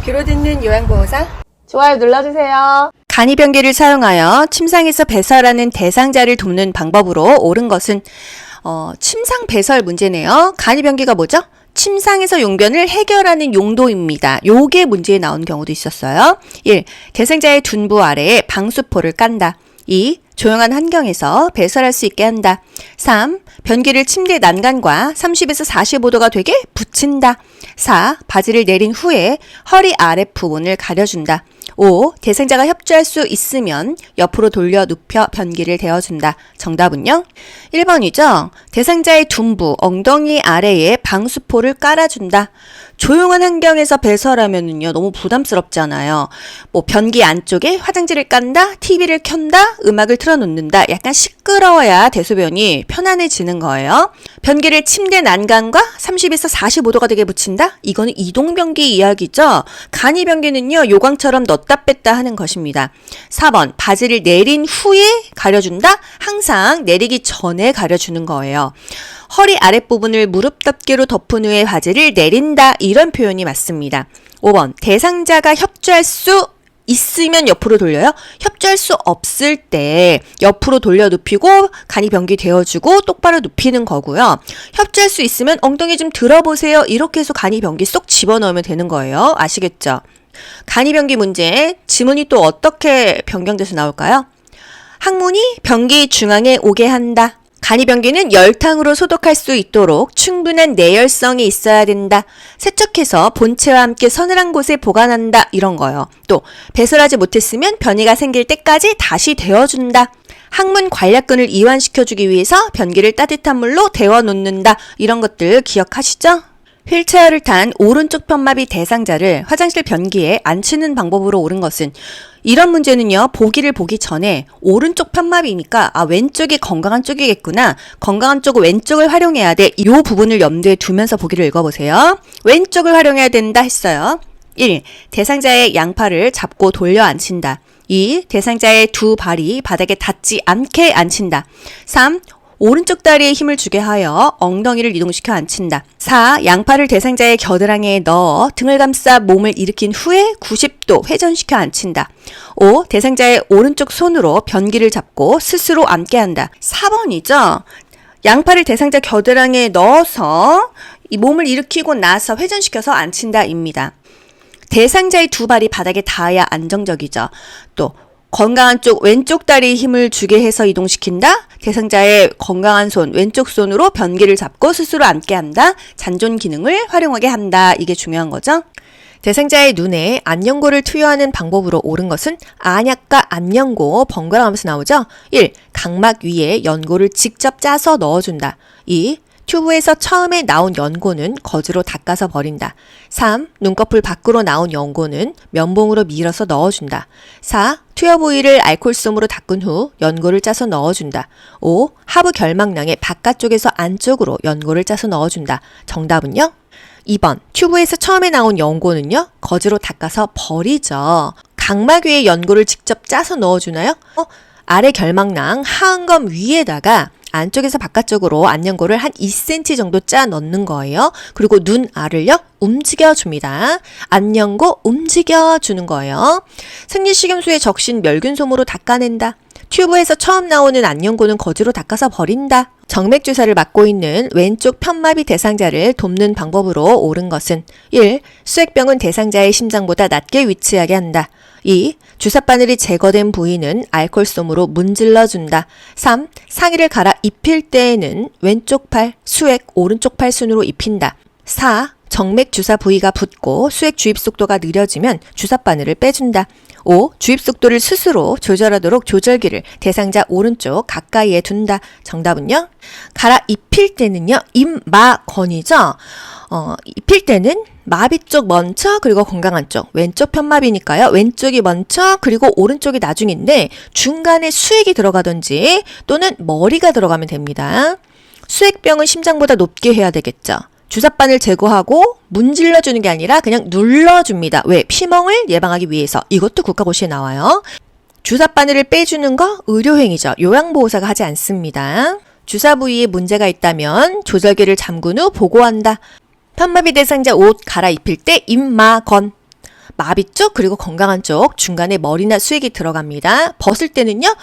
귀로 듣는 요양보호사 좋아요 눌러주세요. 간이변기를 사용하여 침상에서 배설하는 대상자를 돕는 방법으로 옳은 것은 침상 배설 문제네요. 간이변기가 뭐죠? 침상에서 용변을 해결하는 용도입니다. 요게 문제에 나온 경우도 있었어요. 1. 대상자의 둔부 아래에 방수포를 깐다. 2. 조용한 환경에서 배설할 수 있게 한다. 3. 변기를 침대 난간과 30에서 45도가 되게 붙인다. 4. 바지를 내린 후에 허리 아랫부분을 가려준다. 5. 대상자가 협조할 수 있으면 옆으로 돌려 눕혀 변기를 대어준다. 정답은요? 1번이죠. 대상자의 둔부, 엉덩이 아래에 방수포를 깔아준다. 조용한 환경에서 배설하면은요, 너무 부담스럽잖아요. 변기 안쪽에 화장지를 깐다, TV를 켠다, 음악을 틀어놓는다. 약간 시끄러워야 대소변이 편안해지는 거예요. 변기를 침대 난간과 30에서 45도가 되게 붙인다? 이거는 이동변기 이야기죠. 간이변기는요, 요광처럼 넣었다 뺐다 하는 것입니다. 4번, 바지를 내린 후에 가려준다? 항상 내리기 전에 가려주는 거예요. 허리 아랫부분을 무릎 덮개로 덮은 후에 바지를 내린다. 이런 표현이 맞습니다. 5번, 대상자가 협조할 수 있으면 옆으로 돌려요. 협조할 수 없을 때 옆으로 돌려 눕히고 간이변기 대어주고 똑바로 눕히는 거고요. 협조할 수 있으면 엉덩이 좀 들어보세요. 이렇게 해서 간이변기 쏙 집어넣으면 되는 거예요. 아시겠죠? 간이변기 문제, 지문이 또 어떻게 변경돼서 나올까요? 항문이 변기 중앙에 오게 한다. 간이변기는 열탕으로 소독할 수 있도록 충분한 내열성이 있어야 된다. 세척해서 본체와 함께 서늘한 곳에 보관한다. 이런 거요. 또 배설하지 못했으면 변이가 생길 때까지 다시 데워준다. 항문 관략근을 이완시켜주기 위해서 변기를 따뜻한 물로 데워놓는다. 이런 것들 기억하시죠? 휠체어를 탄 오른쪽 편마비 대상자를 화장실 변기에 앉히는 방법으로 옳은 것은, 이런 문제는요, 보기를 보기 전에 오른쪽 편마비니까 왼쪽이 건강한 쪽이겠구나, 건강한 쪽 왼쪽을 활용해야 돼, 이 부분을 염두에 두면서 보기를 읽어보세요. 왼쪽을 활용해야 된다 했어요. 1. 대상자의 양팔을 잡고 돌려 앉힌다. 2. 대상자의 두 발이 바닥에 닿지 않게 앉힌다. 3. 오른쪽 다리에 힘을 주게 하여 엉덩이를 이동시켜 앉힌다. 4. 양팔을 대상자의 겨드랑이에 넣어 등을 감싸 몸을 일으킨 후에 90도 회전시켜 앉힌다. 5. 대상자의 오른쪽 손으로 변기를 잡고 스스로 앉게 한다. 4번이죠. 양팔을 대상자 겨드랑이에 넣어서 이 몸을 일으키고 나서 회전시켜서 앉힌다입니다. 대상자의 두 발이 바닥에 닿아야 안정적이죠. 또 건강한 쪽 왼쪽 다리에 힘을 주게 해서 이동시킨다. 대상자의 건강한 손, 왼쪽 손으로 변기를 잡고 스스로 앉게 한다. 잔존 기능을 활용하게 한다. 이게 중요한 거죠. 대상자의 눈에 안연고를 투여하는 방법으로 옳은 것은 안약과 안연고 번갈아 가면서 나오죠. 1. 각막 위에 연고를 직접 짜서 넣어준다. 2. 튜브에서 처음에 나온 연고는 거즈로 닦아서 버린다. 3. 눈꺼풀 밖으로 나온 연고는 면봉으로 밀어서 넣어준다. 4. 투여 부위를 알코올솜으로 닦은 후 연고를 짜서 넣어준다. 5. 하부 결막낭의 바깥쪽에서 안쪽으로 연고를 짜서 넣어준다. 정답은요? 2번. 튜브에서 처음에 나온 연고는요, 거즈로 닦아서 버리죠. 각막 위에 연고를 직접 짜서 넣어주나요? 아래 결막낭 하안검 위에다가 안쪽에서 바깥쪽으로 안연고를 한 2cm 정도 짜 넣는 거예요. 그리고 눈 알을요, 움직여줍니다. 안연고 움직여주는 거예요. 생리식염수에 적신 멸균솜으로 닦아낸다. 튜브에서 처음 나오는 안연고는 거즈로 닦아서 버린다. 정맥주사를 맞고 있는 왼쪽 편마비 대상자를 돕는 방법으로 옳은 것은 1. 수액병은 대상자의 심장보다 낮게 위치하게 한다. 2. 주사바늘이 제거된 부위는 알코올솜으로 문질러준다. 3. 상의를 갈아 입힐 때에는 왼쪽 팔, 수액, 오른쪽 팔 순으로 입힌다. 4. 정맥 주사 부위가 붓고 수액 주입 속도가 느려지면 주사바늘을 빼준다. 5. 주입 속도를 스스로 조절하도록 조절기를 대상자 오른쪽 가까이에 둔다. 정답은요? 갈아 입힐 때는요, 입마건이죠. 입힐 때는 마비 쪽 먼저, 그리고 건강한 쪽, 왼쪽 편마비니까요, 왼쪽이 먼저, 그리고 오른쪽이 나중인데 중간에 수액이 들어가든지 또는 머리가 들어가면 됩니다. 수액병은 심장보다 높게 해야 되겠죠. 주사바늘 제거하고 문질러주는 게 아니라 그냥 눌러줍니다. 왜? 피멍을 예방하기 위해서. 이것도 국가고시에 나와요. 주사바늘을 빼주는 거 의료행위죠. 요양보호사가 하지 않습니다. 주사 부위에 문제가 있다면 조절기를 잠근 후 보고한다. 편마비 대상자 옷 갈아입힐 때 입마건. 마비 쪽 그리고 건강한 쪽 중간에 머리나 수액이 들어갑니다. 벗을 때는요.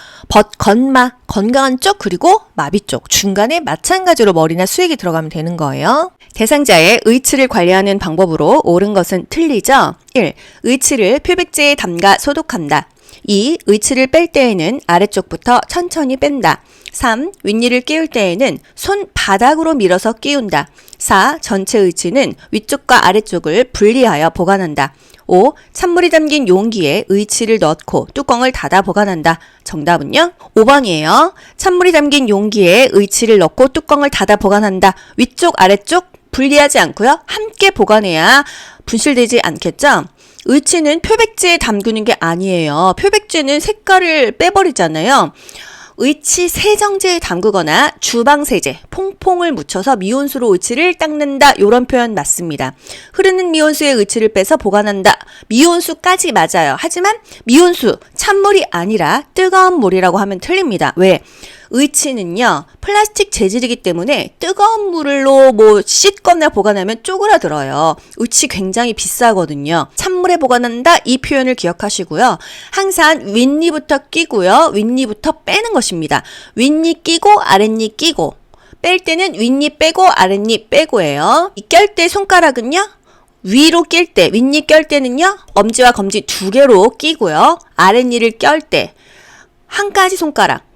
건마 건강한 쪽 그리고 마비 쪽 중간에 마찬가지로 머리나 수액이 들어가면 되는 거예요. 대상자의 의치를 관리하는 방법으로 옳은 것은 틀리죠? 1. 의치를 표백제에 담가 소독한다. 2. 의치를 뺄 때에는 아래쪽부터 천천히 뺀다. 3. 윗니를 끼울 때에는 손바닥으로 밀어서 끼운다. 4. 전체 의치는 위쪽과 아래쪽을 분리하여 보관한다. 5. 찬물이 담긴 용기에 의치를 넣고 뚜껑을 닫아 보관한다. 정답은요? 5번이에요. 찬물이 담긴 용기에 의치를 넣고 뚜껑을 닫아 보관한다. 위쪽, 아래쪽 분리하지 않고요. 함께 보관해야 분실되지 않겠죠? 의치는 표백제에 담그는 게 아니에요. 표백제는 색깔을 빼버리잖아요. 의치 세정제에 담그거나 주방세제, 퐁퐁을 묻혀서 미온수로 의치를 닦는다. 이런 표현 맞습니다. 흐르는 미온수에 의치를 빼서 보관한다. 미온수까지 맞아요. 하지만 미온수, 찬물이 아니라 뜨거운 물이라고 하면 틀립니다. 왜? 의치는요, 플라스틱 재질이기 때문에 뜨거운 물로 씻거나 보관하면 쪼그라들어요. 의치 굉장히 비싸거든요. 찬물에 보관한다. 이 표현을 기억하시고요. 항상 윗니부터 끼고요. 윗니부터 빼는 것입니다. 윗니 끼고 아랫니 끼고. 뺄 때는 윗니 빼고 아랫니 빼고예요. 이 껴 때 손가락은요. 위로 낄 때, 윗니 껴 때는요. 엄지와 검지 두 개로 끼고요. 아랫니를 껴 때 한 가지 손가락.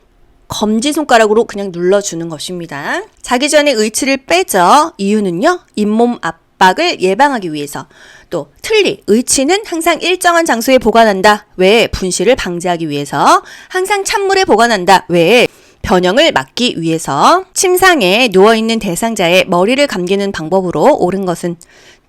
검지손가락으로 그냥 눌러주는 것입니다. 자기 전에 의치를 빼죠. 이유는요. 잇몸 압박을 예방하기 위해서. 또 틀리. 의치는 항상 일정한 장소에 보관한다. 왜? 분실을 방지하기 위해서. 항상 찬물에 보관한다. 왜? 변형을 막기 위해서. 침상에 누워있는 대상자의 머리를 감기는 방법으로 옳은 것은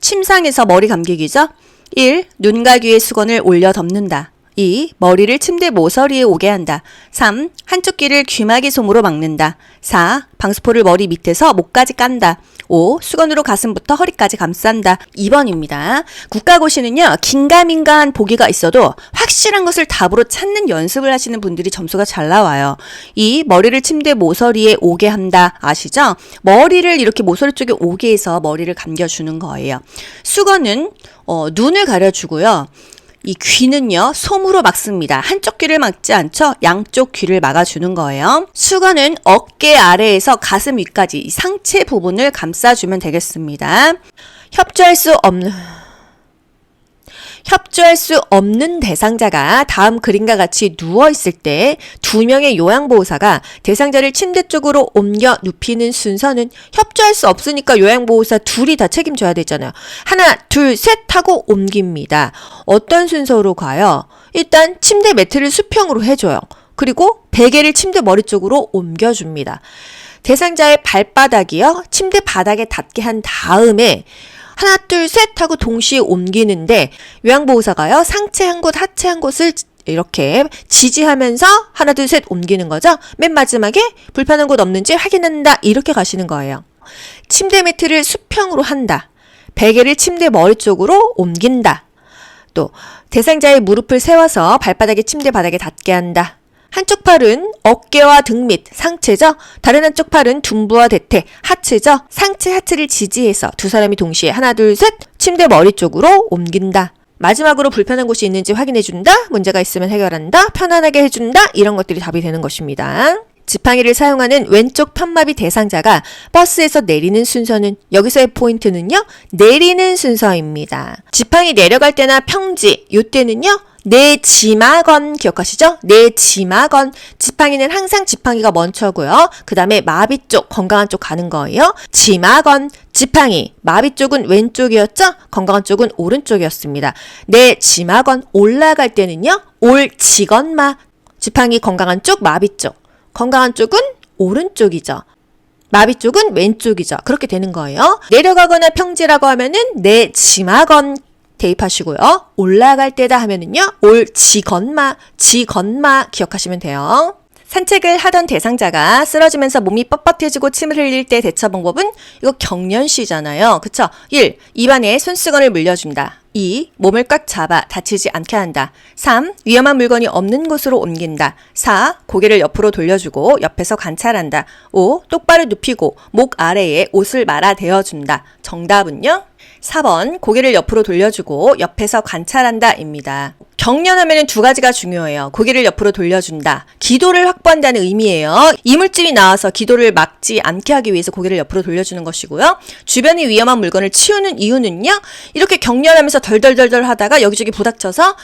침상에서 머리 감기기죠. 1. 눈과 귀에 수건을 올려 덮는다. 2. 머리를 침대 모서리에 오게 한다. 3. 한쪽 귀를 귀마개 솜으로 막는다. 4. 방수포를 머리 밑에서 목까지 깐다. 5. 수건으로 가슴부터 허리까지 감싼다. 2번입니다. 국가고시는요. 긴가민가한 보기가 있어도 확실한 것을 답으로 찾는 연습을 하시는 분들이 점수가 잘 나와요. 2. 머리를 침대 모서리에 오게 한다. 아시죠? 머리를 이렇게 모서리 쪽에 오게 해서 머리를 감겨주는 거예요. 수건은 눈을 가려주고요. 이 귀는요, 솜으로 막습니다. 한쪽 귀를 막지 않죠? 양쪽 귀를 막아주는 거예요. 수건은 어깨 아래에서 가슴 위까지 이 상체 부분을 감싸주면 되겠습니다. 협조할 수 없는 대상자가 다음 그림과 같이 누워있을 때 두 명의 요양보호사가 대상자를 침대 쪽으로 옮겨 눕히는 순서는 협조할 수 없으니까 요양보호사 둘이 다 책임져야 되잖아요. 하나, 둘, 셋 하고 옮깁니다. 어떤 순서로 가요? 일단 침대 매트를 수평으로 해줘요. 그리고 베개를 침대 머리 쪽으로 옮겨줍니다. 대상자의 발바닥이요. 침대 바닥에 닿게 한 다음에 하나, 둘, 셋 하고 동시에 옮기는데 요양보호사가요. 상체 한 곳, 하체 한 곳을 이렇게 지지하면서 하나, 둘, 셋 옮기는 거죠. 맨 마지막에 불편한 곳 없는지 확인한다. 이렇게 가시는 거예요. 침대 매트를 수평으로 한다. 베개를 침대 머리 쪽으로 옮긴다. 또 대상자의 무릎을 세워서 발바닥이 침대 바닥에 닿게 한다. 한쪽 팔은 어깨와 등 밑, 상체죠. 다른 한쪽 팔은 둔부와 대퇴, 하체죠. 상체, 하체를 지지해서 두 사람이 동시에 하나, 둘, 셋 침대 머리 쪽으로 옮긴다. 마지막으로 불편한 곳이 있는지 확인해준다. 문제가 있으면 해결한다. 편안하게 해준다. 이런 것들이 답이 되는 것입니다. 지팡이를 사용하는 왼쪽 편마비 대상자가 버스에서 내리는 순서는 여기서의 포인트는요. 내리는 순서입니다. 지팡이 내려갈 때나 평지 이때는요. 내지마건 기억하시죠? 내지마건 지팡이는 항상 지팡이가 먼저고요. 그 다음에 마비 쪽 건강한 쪽 가는 거예요. 지마건 지팡이 마비 쪽은 왼쪽이었죠? 건강한 쪽은 오른쪽이었습니다. 내지마건 올라갈 때는요. 올지건마 지팡이 건강한 쪽 마비 쪽 건강한 쪽은 오른쪽이죠. 마비 쪽은 왼쪽이죠. 그렇게 되는 거예요. 내려가거나 평지라고 하면은 내지마건 대입하시고요. 올라갈 때다 하면은요. 올지건마, 지건마 기억하시면 돼요. 산책을 하던 대상자가 쓰러지면서 몸이 뻣뻣해지고 침을 흘릴 때 대처 방법은 이거 경련시잖아요. 그쵸? 1. 입안에 손수건을 물려준다. 2. 몸을 꽉 잡아 다치지 않게 한다. 3. 위험한 물건이 없는 곳으로 옮긴다. 4. 고개를 옆으로 돌려주고 옆에서 관찰한다. 5. 똑바로 눕히고 목 아래에 옷을 말아 대어준다. 정답은요? 4번 고개를 옆으로 돌려주고 옆에서 관찰한다 입니다. 경련하면은 두 가지가 중요해요. 고개를 옆으로 돌려준다. 기도를 확보한다는 의미예요. 이물질이 나와서 기도를 막지 않게 하기 위해서 고개를 옆으로 돌려주는 것이고요. 주변에 위험한 물건을 치우는 이유는요. 이렇게 경련하면서 덜덜덜덜 하다가 여기저기 부닥쳐서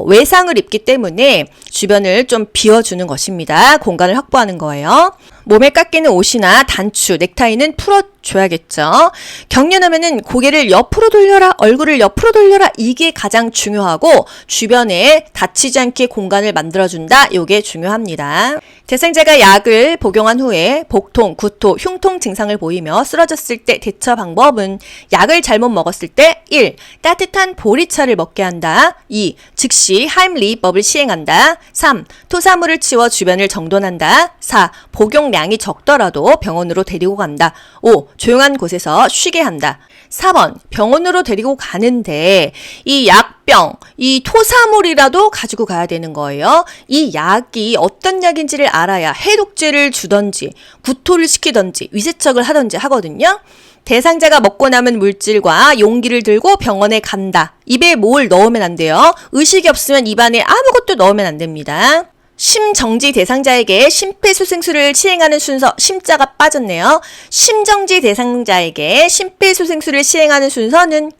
외상을 입기 때문에 주변을 좀 비워주는 것입니다. 공간을 확보하는 거예요. 몸에 깎이는 옷이나 단추, 넥타이는 풀어줘야겠죠. 경련하면은 고개를 옆으로 돌려라, 얼굴을 옆으로 돌려라, 이게 가장 중요하고 주변에 다치지 않게 공간을 만들어준다. 요게 중요합니다. 대상자가 약을 복용한 후에 복통, 구토, 흉통 증상을 보이며 쓰러졌을 때 대처 방법은 약을 잘못 먹었을 때 1. 따뜻한 보리차를 먹게 한다. 2. 즉시 하임리히법을 시행한다. 3. 토사물을 치워 주변을 정돈한다. 4. 복용량이 적더라도 병원으로 데리고 간다. 5. 조용한 곳에서 쉬게 한다. 4번 병원으로 데리고 가는데 이 약병, 이 토사물이라도 가지고 가야 되는 거예요. 이 약이 어떤 약인지를 알아야 해독제를 주던지 구토를 시키던지 위세척을 하던지 하거든요. 대상자가 먹고 남은 물질과 용기를 들고 병원에 간다. 입에 뭘 넣으면 안 돼요. 의식이 없으면 입안에 아무것도 넣으면 안 됩니다. 심정지 대상자에게 심폐소생술을 시행하는 순서, 심자가 빠졌네요. 심정지 대상자에게 심폐소생술을 시행하는 순서는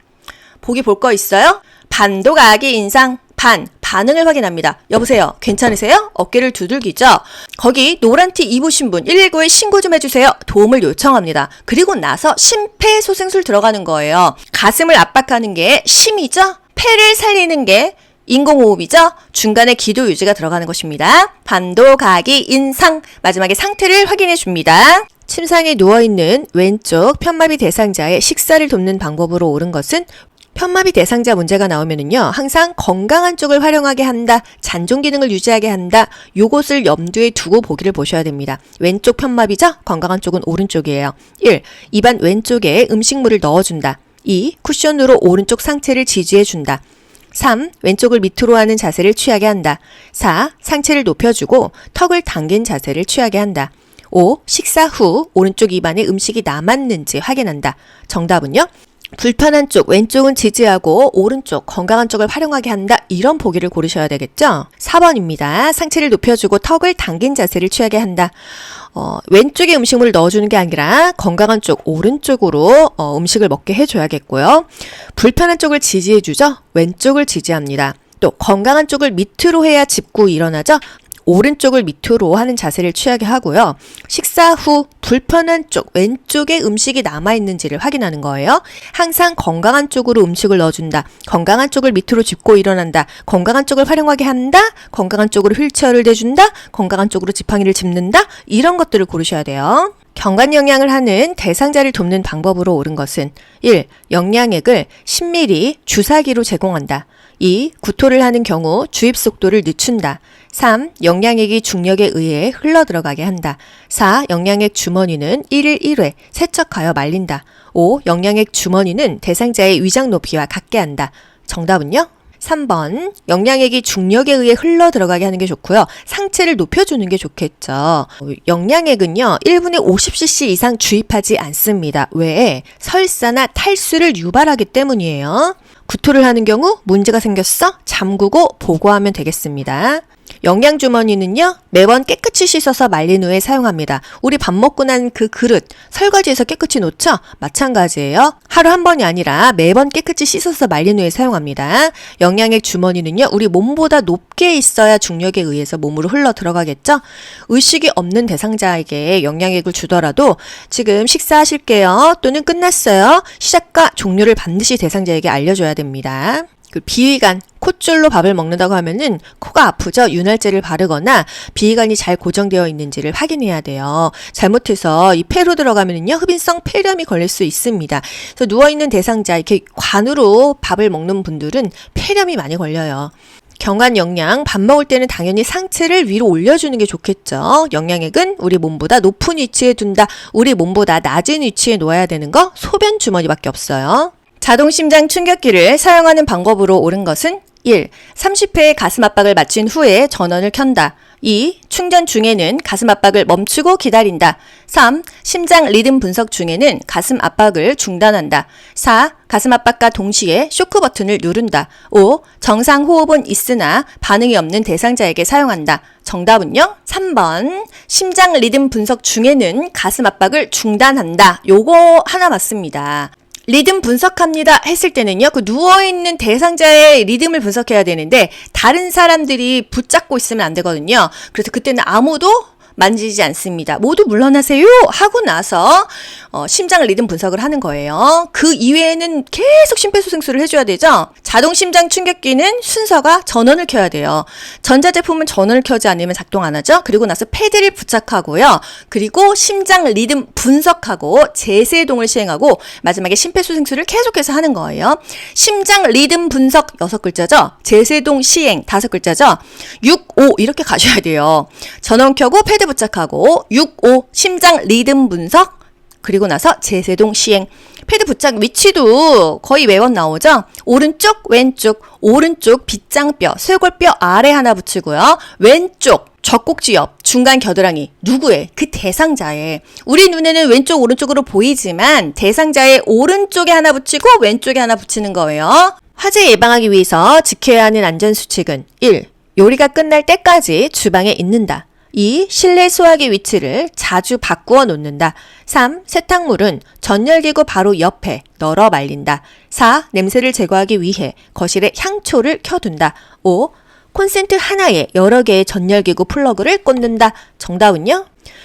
보기 볼 거 있어요? 반도가기 인상, 반응을 확인합니다. 여보세요, 괜찮으세요? 어깨를 두들기죠? 거기 노란 티 입으신 분 119에 신고 좀 해주세요. 도움을 요청합니다. 그리고 나서 심폐소생술 들어가는 거예요. 가슴을 압박하는 게 심이죠? 폐를 살리는 게 인공호흡이죠? 중간에 기도 유지가 들어가는 것입니다. 반도, 가기, 인상, 마지막에 상태를 확인해 줍니다. 침상에 누워있는 왼쪽 편마비 대상자의 식사를 돕는 방법으로 옳은 것은 편마비 대상자 문제가 나오면은요, 항상 건강한 쪽을 활용하게 한다, 잔존 기능을 유지하게 한다, 요것을 염두에 두고 보기를 보셔야 됩니다. 왼쪽 편마비죠? 건강한 쪽은 오른쪽이에요. 1. 입안 왼쪽에 음식물을 넣어준다. 2. 쿠션으로 오른쪽 상체를 지지해준다. 3. 왼쪽을 밑으로 하는 자세를 취하게 한다. 4. 상체를 높여주고 턱을 당긴 자세를 취하게 한다. 5. 식사 후 오른쪽 입안에 음식이 남았는지 확인한다. 정답은요? 불편한 쪽, 왼쪽은 지지하고 오른쪽, 건강한 쪽을 활용하게 한다. 이런 보기를 고르셔야 되겠죠? 4번입니다. 상체를 높여주고 턱을 당긴 자세를 취하게 한다. 왼쪽에 음식물을 넣어주는 게 아니라 건강한 쪽, 오른쪽으로 음식을 먹게 해줘야겠고요. 불편한 쪽을 지지해주죠? 왼쪽을 지지합니다. 또 건강한 쪽을 밑으로 해야 짚고 일어나죠? 오른쪽을 밑으로 하는 자세를 취하게 하고요. 식사 후 불편한 쪽, 왼쪽에 음식이 남아있는지를 확인하는 거예요. 항상 건강한 쪽으로 음식을 넣어준다. 건강한 쪽을 밑으로 짚고 일어난다. 건강한 쪽을 활용하게 한다. 건강한 쪽으로 휠체어를 대준다. 건강한 쪽으로 지팡이를 짚는다. 이런 것들을 고르셔야 돼요. 경관 영양을 하는 대상자를 돕는 방법으로 옳은 것은 1. 영양액을 10ml 주사기로 제공한다. 2. 구토를 하는 경우 주입 속도를 늦춘다. 3. 영양액이 중력에 의해 흘러들어가게 한다. 4. 영양액 주머니는 1일 1회 세척하여 말린다. 5. 영양액 주머니는 대상자의 위장 높이와 같게 한다. 정답은요? 3번 영양액이 중력에 의해 흘러들어가게 하는 게 좋고요. 상체를 높여주는 게 좋겠죠. 영양액은요 1분에 50cc 이상 주입하지 않습니다. 왜? 설사나 탈수를 유발하기 때문이에요. 구토를 하는 경우 문제가 생겼어? 잠그고 보고하면 되겠습니다. 영양주머니는요 매번 깨끗이 씻어서 말린 후에 사용합니다. 우리 밥 먹고 난 그 그릇 설거지해서 깨끗이 놓죠? 마찬가지예요. 하루 한 번이 아니라 매번 깨끗이 씻어서 말린 후에 사용합니다. 영양액 주머니는요 우리 몸보다 높게 있어야 중력에 의해서 몸으로 흘러 들어가겠죠? 의식이 없는 대상자에게 영양액을 주더라도 지금 식사하실게요 또는 끝났어요. 시작과 종료를 반드시 대상자에게 알려줘야 됩니다. 그 비위관, 콧줄로 밥을 먹는다고 하면은 코가 아프죠? 윤활제를 바르거나 비위관이 잘 고정되어 있는지를 확인해야 돼요. 잘못해서 이 폐로 들어가면은요 흡인성 폐렴이 걸릴 수 있습니다. 그래서 누워있는 대상자, 이렇게 관으로 밥을 먹는 분들은 폐렴이 많이 걸려요. 경관 영양, 밥 먹을 때는 당연히 상체를 위로 올려주는 게 좋겠죠. 영양액은 우리 몸보다 높은 위치에 둔다. 우리 몸보다 낮은 위치에 놓아야 되는 거 소변 주머니밖에 없어요. 자동심장 충격기를 사용하는 방법으로 옳은 것은 1. 30회의 가슴 압박을 마친 후에 전원을 켠다. 2. 충전 중에는 가슴 압박을 멈추고 기다린다. 3. 심장 리듬 분석 중에는 가슴 압박을 중단한다. 4. 가슴 압박과 동시에 쇼크 버튼을 누른다. 5. 정상 호흡은 있으나 반응이 없는 대상자에게 사용한다. 정답은요? 3번. 심장 리듬 분석 중에는 가슴 압박을 중단한다. 요거 하나 맞습니다. 리듬 분석합니다 했을 때는요, 그 누워있는 대상자의 리듬을 분석해야 되는데, 다른 사람들이 붙잡고 있으면 안 되거든요. 그래서 그때는 아무도 만지지 않습니다. 모두 물러나세요 하고 나서 심장 리듬 분석을 하는 거예요. 그 이외에는 계속 심폐소생술을 해줘야 되죠. 자동 심장 충격기는 순서가 전원을 켜야 돼요. 전자제품은 전원을 켜지 않으면 작동 안 하죠. 그리고 나서 패드를 부착하고요. 그리고 심장 리듬 분석하고 제세동을 시행하고 마지막에 심폐소생술을 계속해서 하는 거예요. 심장 리듬 분석 6글자죠. 제세동 시행 5글자죠. 6, 5 이렇게 가셔야 돼요. 전원 켜고 패드 부착하고 6, 5 심장 리듬 분석 그리고 나서 제세동 시행. 패드 부착 위치도 거의 매번 나오죠. 오른쪽, 왼쪽, 오른쪽 빗장뼈, 쇄골뼈 아래 하나 붙이고요. 왼쪽 젖꼭지 옆, 중간 겨드랑이. 누구의? 그 대상자의. 우리 눈에는 왼쪽, 오른쪽으로 보이지만 대상자의 오른쪽에 하나 붙이고 왼쪽에 하나 붙이는 거예요. 화재 예방하기 위해서 지켜야 하는 안전수칙은 1. 요리가 끝날 때까지 주방에 있는다. 2. 실내 소화기 위치를 자주 바꾸어 놓는다. 3. 세탁물은 전열기구 바로 옆에 널어 말린다. 4. 냄새를 제거하기 위해 거실에 향초를 켜둔다. 5. 콘센트 하나에 여러 개의 전열기구 플러그를 꽂는다. 정답은요?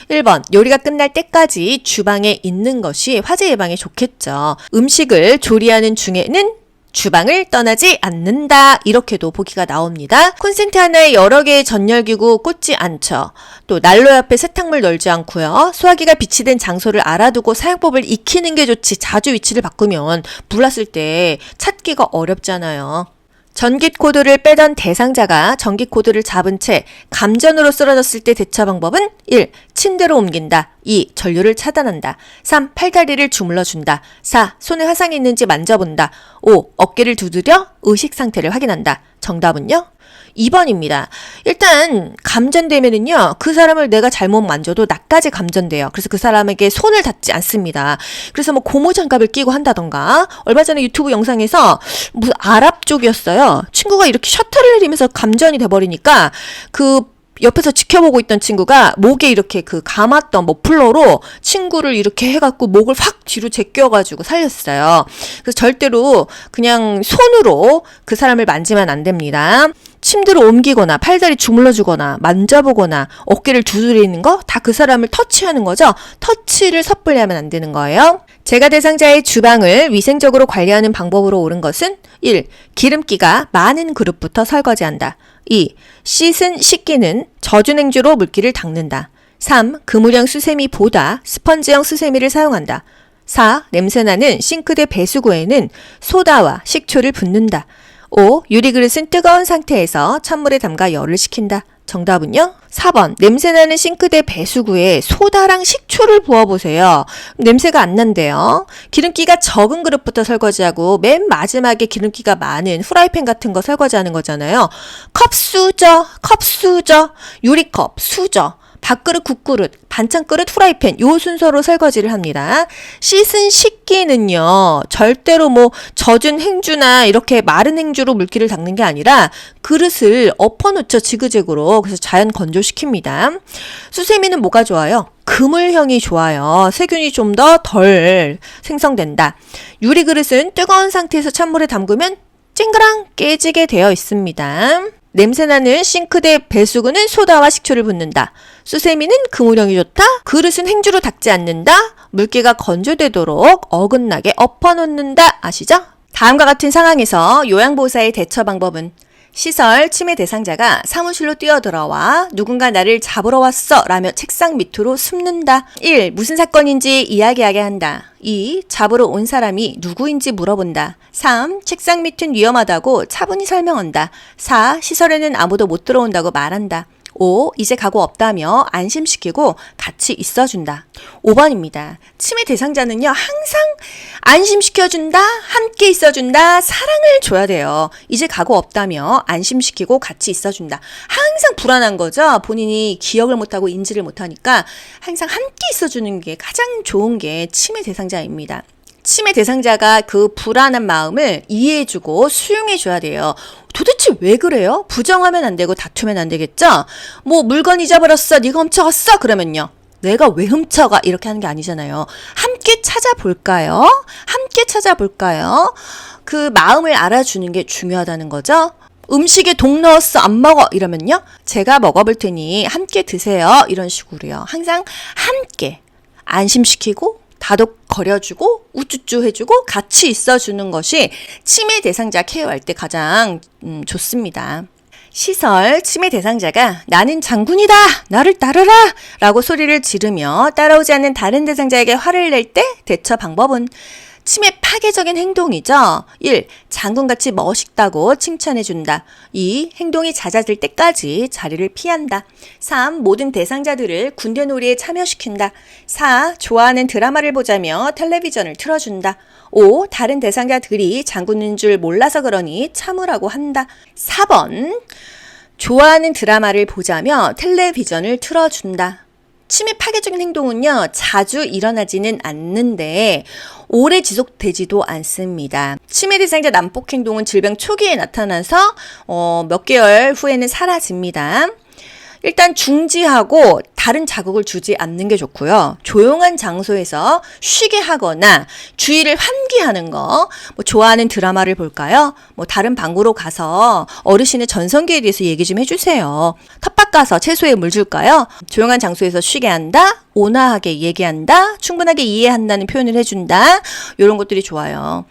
1번. 요리가 끝날 때까지 주방에 있는 것이 화재 예방에 좋겠죠. 음식을 조리하는 중에는 주방을 떠나지 않는다. 이렇게도 보기가 나옵니다. 콘센트 하나에 여러 개의 전열기구 꽂지 않죠. 또 난로 옆에 세탁물 널지 않고요. 소화기가 비치된 장소를 알아두고 사용법을 익히는 게 좋지. 자주 위치를 바꾸면 불 났을 때 찾기가 어렵잖아요. 전기 코드를 빼던 대상자가 전기 코드를 잡은 채 감전으로 쓰러졌을 때 대처 방법은 1. 침대로 옮긴다. 2. 전류를 차단한다. 3. 팔다리를 주물러준다. 4. 손에 화상이 있는지 만져본다. 5. 어깨를 두드려 의식 상태를 확인한다. 정답은요? 2번입니다. 일단 감전되면은요, 그 사람을 내가 잘못 만져도 나까지 감전돼요. 그래서 그 사람에게 손을 닿지 않습니다. 그래서 뭐 고무장갑을 끼고 한다던가, 얼마 전에 유튜브 영상에서 무슨 아랍 쪽이었어요. 친구가 이렇게 셔터를 내리면서 감전이 돼버리니까 그 옆에서 지켜보고 있던 친구가 목에 이렇게 그 감았던 머플러로 친구를 이렇게 해갖고 목을 확 뒤로 제껴가지고 살렸어요. 그래서 절대로 그냥 손으로 그 사람을 만지면 안 됩니다. 침대로 옮기거나 팔다리 주물러주거나 만져보거나 어깨를 두드리는 거 다 그 사람을 터치하는 거죠. 터치를 섣불리 하면 안 되는 거예요. 재가 대상자의 주방을 위생적으로 관리하는 방법으로 옳은 것은 1. 기름기가 많은 그릇부터 설거지한다. 2. 씻은 식기는 젖은 행주로 물기를 닦는다. 3. 그물형 수세미보다 스펀지형 수세미를 사용한다. 4. 냄새나는 싱크대 배수구에는 소다와 식초를 붓는다. 5. 유리그릇은 뜨거운 상태에서 찬물에 담가 열을 식힌다. 정답은요? 4번. 냄새나는 싱크대 배수구에 소다랑 식초를 부어보세요. 냄새가 안 난대요. 기름기가 적은 그릇부터 설거지하고 맨 마지막에 기름기가 많은 후라이팬 같은 거 설거지하는 거잖아요. 컵 수저, 유리컵, 수저, 밥그릇, 국그릇, 반찬그릇, 후라이팬 요 순서로 설거지를 합니다. 씻은 식기는요, 절대로 뭐 젖은 행주나 이렇게 마른 행주로 물기를 닦는 게 아니라 그릇을 엎어놓죠, 지그재그로. 그래서 자연 건조시킵니다. 수세미는 뭐가 좋아요? 그물형이 좋아요. 세균이 좀 더 덜 생성된다. 유리그릇은 뜨거운 상태에서 찬물에 담그면 찡그랑 깨지게 되어 있습니다. 냄새나는 싱크대 배수구는 소다와 식초를 붓는다. 수세미는 그물형이 좋다. 그릇은 행주로 닦지 않는다. 물기가 건조되도록 어긋나게 엎어놓는다. 아시죠? 다음과 같은 상황에서 요양보호사의 대처 방법은 시설 침해 대상자가 사무실로 뛰어들어와 누군가 나를 잡으러 왔어 라며 책상 밑으로 숨는다. 1. 무슨 사건인지 이야기하게 한다. 2. 잡으러 온 사람이 누구인지 물어본다. 3. 책상 밑은 위험하다고 차분히 설명한다. 4. 시설에는 아무도 못 들어온다고 말한다. 5. 이제 가고 없다며 안심시키고 같이 있어준다. 5번입니다. 치매 대상자는요, 항상 안심시켜준다, 함께 있어준다, 사랑을 줘야 돼요. 이제 가고 없다며 안심시키고 같이 있어준다. 항상 불안한 거죠. 본인이 기억을 못하고 인지를 못하니까 항상 함께 있어주는 게 가장 좋은 게 치매 대상자입니다. 치매 대상자가 그 불안한 마음을 이해해주고 수용해줘야 돼요. 도대체 왜 그래요? 부정하면 안 되고 다투면 안 되겠죠? 뭐 물건 잊어버렸어, 네가 훔쳐갔어, 그러면요, 내가 왜 훔쳐가? 이렇게 하는 게 아니잖아요. 함께 찾아볼까요? 함께 찾아볼까요? 그 마음을 알아주는 게 중요하다는 거죠. 음식에 독 넣었어, 안 먹어, 이러면요, 제가 먹어볼 테니 함께 드세요, 이런 식으로요. 항상 함께 안심시키고 다독거려주고 우쭈쭈 해주고 같이 있어주는 것이 치매 대상자 케어할 때 가장 좋습니다. 시설 치매 대상자가 나는 장군이다, 나를 따르라 라고 소리를 지르며 따라오지 않는 다른 대상자에게 화를 낼 때 대처 방법은 치매 파괴적인 행동이죠. 1. 장군같이 멋있다고 칭찬해준다. 2. 행동이 잦아들 때까지 자리를 피한다. 3. 모든 대상자들을 군대 놀이에 참여시킨다. 4. 좋아하는 드라마를 보자며 텔레비전을 틀어준다. 5. 다른 대상자들이 장군인 줄 몰라서 그러니 참으라고 한다. 4번. 좋아하는 드라마를 보자며 텔레비전을 틀어준다. 치매 파괴적인 행동은요, 자주 일어나지는 않는데 오래 지속되지도 않습니다. 치매 대상자 난폭 행동은 질병 초기에 나타나서 몇 개월 후에는 사라집니다. 일단 중지하고 다른 자극을 주지 않는 게 좋고요. 조용한 장소에서 쉬게 하거나 주의를 환기하는 거, 뭐 좋아하는 드라마를 볼까요? 뭐 다른 방으로 가서 어르신의 전성기에 대해서 얘기 좀 해주세요. 텃밭 가서 채소에 물 줄까요? 조용한 장소에서 쉬게 한다, 온화하게 얘기한다, 충분하게 이해한다는 표현을 해준다, 이런 것들이 좋아요.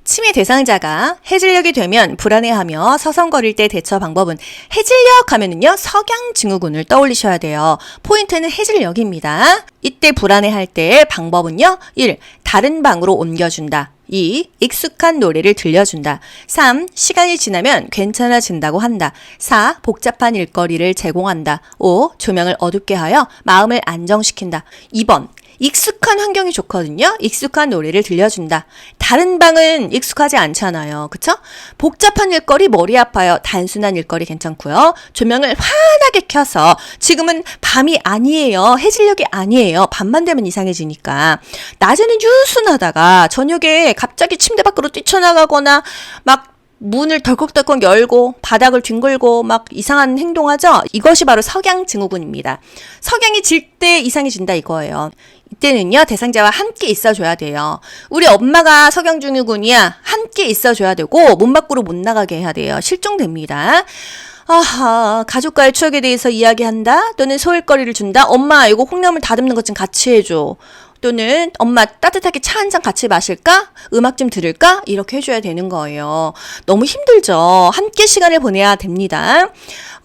치매 대상자가 해질녘이 되면 불안해하며 서성거릴 때 대처 방법은, 해질녘 하면은요, 석양증후군을 떠올리셔야 돼요. 포인트는 해질녘입니다. 이때 불안해할 때 방법은요, 1. 다른 방으로 옮겨준다. 2. 익숙한 노래를 들려준다. 3. 시간이 지나면 괜찮아진다고 한다. 4. 복잡한 일거리를 제공한다. 5. 조명을 어둡게 하여 마음을 안정시킨다. 2번. 익숙한 환경이 좋거든요. 익숙한 노래를 들려준다. 다른 방은 익숙하지 않잖아요. 그쵸? 복잡한 일거리 머리 아파요. 단순한 일거리 괜찮고요. 조명을 환하게 켜서, 지금은 밤이 아니에요. 해질녘이 아니에요. 밤만 되면 이상해지니까. 낮에는 유순하다가 저녁에 갑자기 침대 밖으로 뛰쳐나가거나 막 문을 덜컥덜컥 열고 바닥을 뒹굴고 막 이상한 행동하죠? 이것이 바로 석양증후군입니다. 석양이 질 때 이상해진다 이거예요. 이때는요, 대상자와 함께 있어줘야 돼요. 우리 엄마가 석양증후군이야. 함께 있어줘야 되고 문 밖으로 못 나가게 해야 돼요. 실종됩니다. 아하, 가족과의 추억에 대해서 이야기한다, 또는 소일거리를 준다. 엄마, 이거 콩나물 다듬는 것 좀 같이 해줘. 또는 엄마, 따뜻하게 차 한 잔 같이 마실까? 음악 좀 들을까? 이렇게 해줘야 되는 거예요. 너무 힘들죠. 함께 시간을 보내야 됩니다.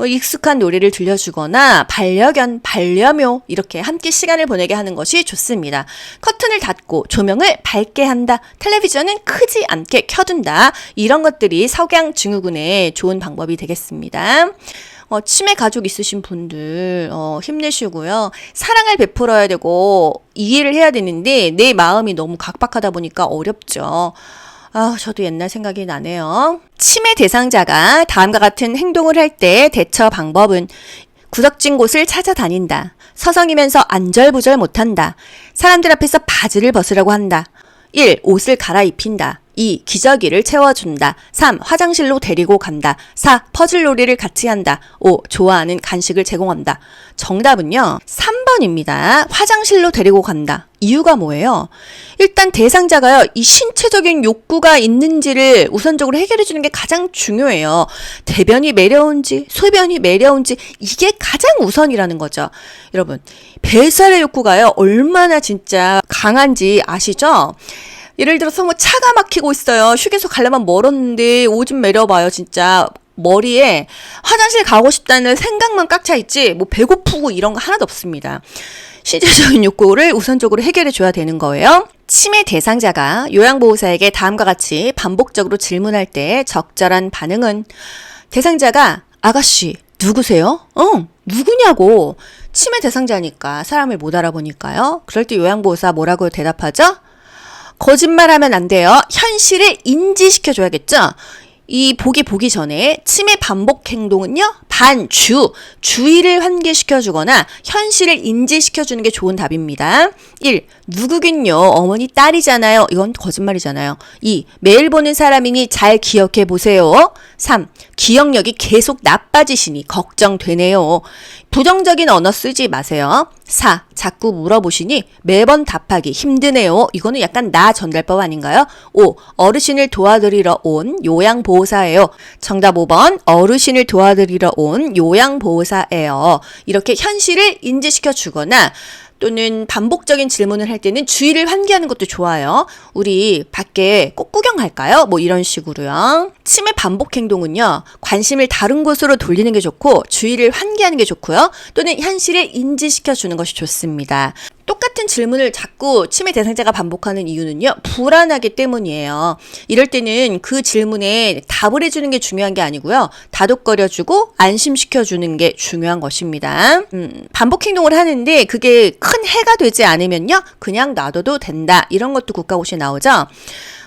익숙한 노래를 들려주거나 반려견, 반려묘, 이렇게 함께 시간을 보내게 하는 것이 좋습니다. 커튼을 닫고 조명을 밝게 한다. 텔레비전은 크지 않게 켜둔다. 이런 것들이 석양증후군에 좋은 방법이 되겠습니다. 치매 가족 있으신 분들 힘내시고요. 사랑을 베풀어야 되고 이해를 해야 되는데 내 마음이 너무 각박하다 보니까 어렵죠. 저도 옛날 생각이 나네요. 치매 대상자가 다음과 같은 행동을 할 때 대처 방법은, 구석진 곳을 찾아다닌다. 서성이면서 안절부절 못한다. 사람들 앞에서 바지를 벗으려고 한다. 1. 옷을 갈아입힌다. 2. 기저귀를 채워준다. 3. 화장실로 데리고 간다. 4. 퍼즐놀이를 같이 한다. 5. 좋아하는 간식을 제공한다. 정답은요, 3번입니다. 화장실로 데리고 간다. 이유가 뭐예요? 일단 대상자가요, 이 신체적인 욕구가 있는지를 우선적으로 해결해주는 게 가장 중요해요. 대변이 매려운지 소변이 매려운지 이게 가장 우선이라는 거죠. 여러분, 배설의 욕구가요, 얼마나 진짜 강한지 아시죠? 예를 들어서 뭐 차가 막히고 있어요. 휴게소 가려면 멀었는데 오줌 매려봐요. 진짜 머리에 화장실 가고 싶다는 생각만 꽉 차 있지 뭐 배고프고 이런 거 하나도 없습니다. 신체적인 욕구를 우선적으로 해결해 줘야 되는 거예요. 치매 대상자가 요양보호사에게 다음과 같이 반복적으로 질문할 때 적절한 반응은, 대상자가 아가씨 누구세요? 누구냐고. 치매 대상자니까 사람을 못 알아보니까요. 그럴 때 요양보호사 뭐라고 대답하죠? 거짓말하면 안 돼요. 현실을 인지시켜줘야겠죠. 이 보기 전에 치매 반복 행동은요, 주의를 환기시켜주거나 현실을 인지시켜주는 게 좋은 답입니다. 1. 누구긴요, 어머니 딸이잖아요. 이건 거짓말이잖아요. 2. 매일 보는 사람이니 잘 기억해 보세요. 3. 기억력이 계속 나빠지시니 걱정되네요. 부정적인 언어 쓰지 마세요. 4. 자꾸 물어보시니 매번 답하기 힘드네요. 이거는 약간 나 전달법 아닌가요? 5. 어르신을 도와드리러 온 요양보호사예요. 정답 5번. 어르신을 도와드리러 온 요양보호사예요. 이렇게 현실을 인지시켜 주거나 또는 반복적인 질문을 할 때는 주의를 환기하는 것도 좋아요. 우리 밖에 꽃 구경 갈까요? 뭐 이런 식으로요. 치매 반복 행동은요, 관심을 다른 곳으로 돌리는 게 좋고 주의를 환기하는 게 좋고요. 또는 현실을 인지시켜 주는 것이 좋습니다. 똑같은 질문을 자꾸 치매 대상자가 반복하는 이유는요, 불안하기 때문이에요. 이럴 때는 그 질문에 답을 해주는 게 중요한 게 아니고요, 다독거려주고 안심시켜주는 게 중요한 것입니다. 반복 행동을 하는데 그게 큰 해가 되지 않으면요, 그냥 놔둬도 된다. 이런 것도 국가고시에 나오죠.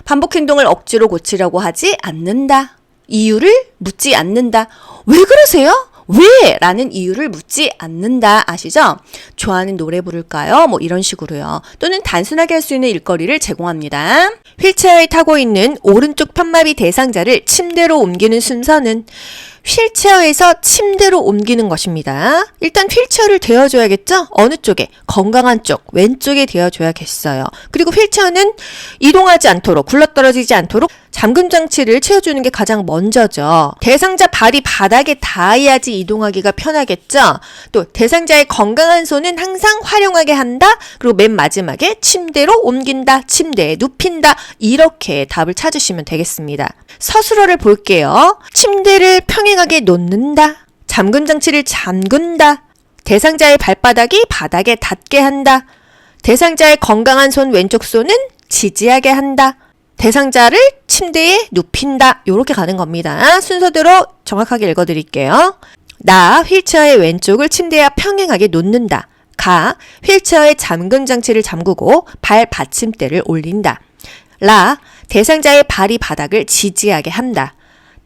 반복 행동을 억지로 고치려고 하지 않는다. 이유를 묻지 않는다. 왜 그러세요? 왜? 라는 이유를 묻지 않는다. 아시죠? 좋아하는 노래 부를까요? 뭐 이런 식으로요. 또는 단순하게 할 수 있는 일거리를 제공합니다. 휠체어에 타고 있는 오른쪽 편마비 대상자를 침대로 옮기는 순서는 휠체어에서 침대로 옮기는 것입니다. 일단 휠체어를 대어줘야겠죠? 어느 쪽에? 건강한 쪽, 왼쪽에 대어줘야겠어요. 그리고 휠체어는 이동하지 않도록, 굴러떨어지지 않도록 잠금 장치를 채워주는 게 가장 먼저죠. 대상자 발이 바닥에 닿아야지 이동하기가 편하겠죠? 또 대상자의 건강한 손은 항상 활용하게 한다. 그리고 맨 마지막에 침대로 옮긴다, 침대에 눕힌다. 이렇게 답을 찾으시면 되겠습니다. 서술어를 볼게요. 침대를 평행하게 놓는다. 잠금 장치를 잠근다. 대상자의 발바닥이 바닥에 닿게 한다. 대상자의 건강한 손 왼쪽 손은 지지하게 한다. 대상자를 침대에 눕힌다. 이렇게 가는 겁니다. 순서대로 정확하게 읽어드릴게요. 나, 휠체어의 왼쪽을 침대와 평행하게 놓는다. 가, 휠체어의 잠금 장치를 잠그고 발 받침대를 올린다. 라, 대상자의 발이 바닥을 지지하게 한다.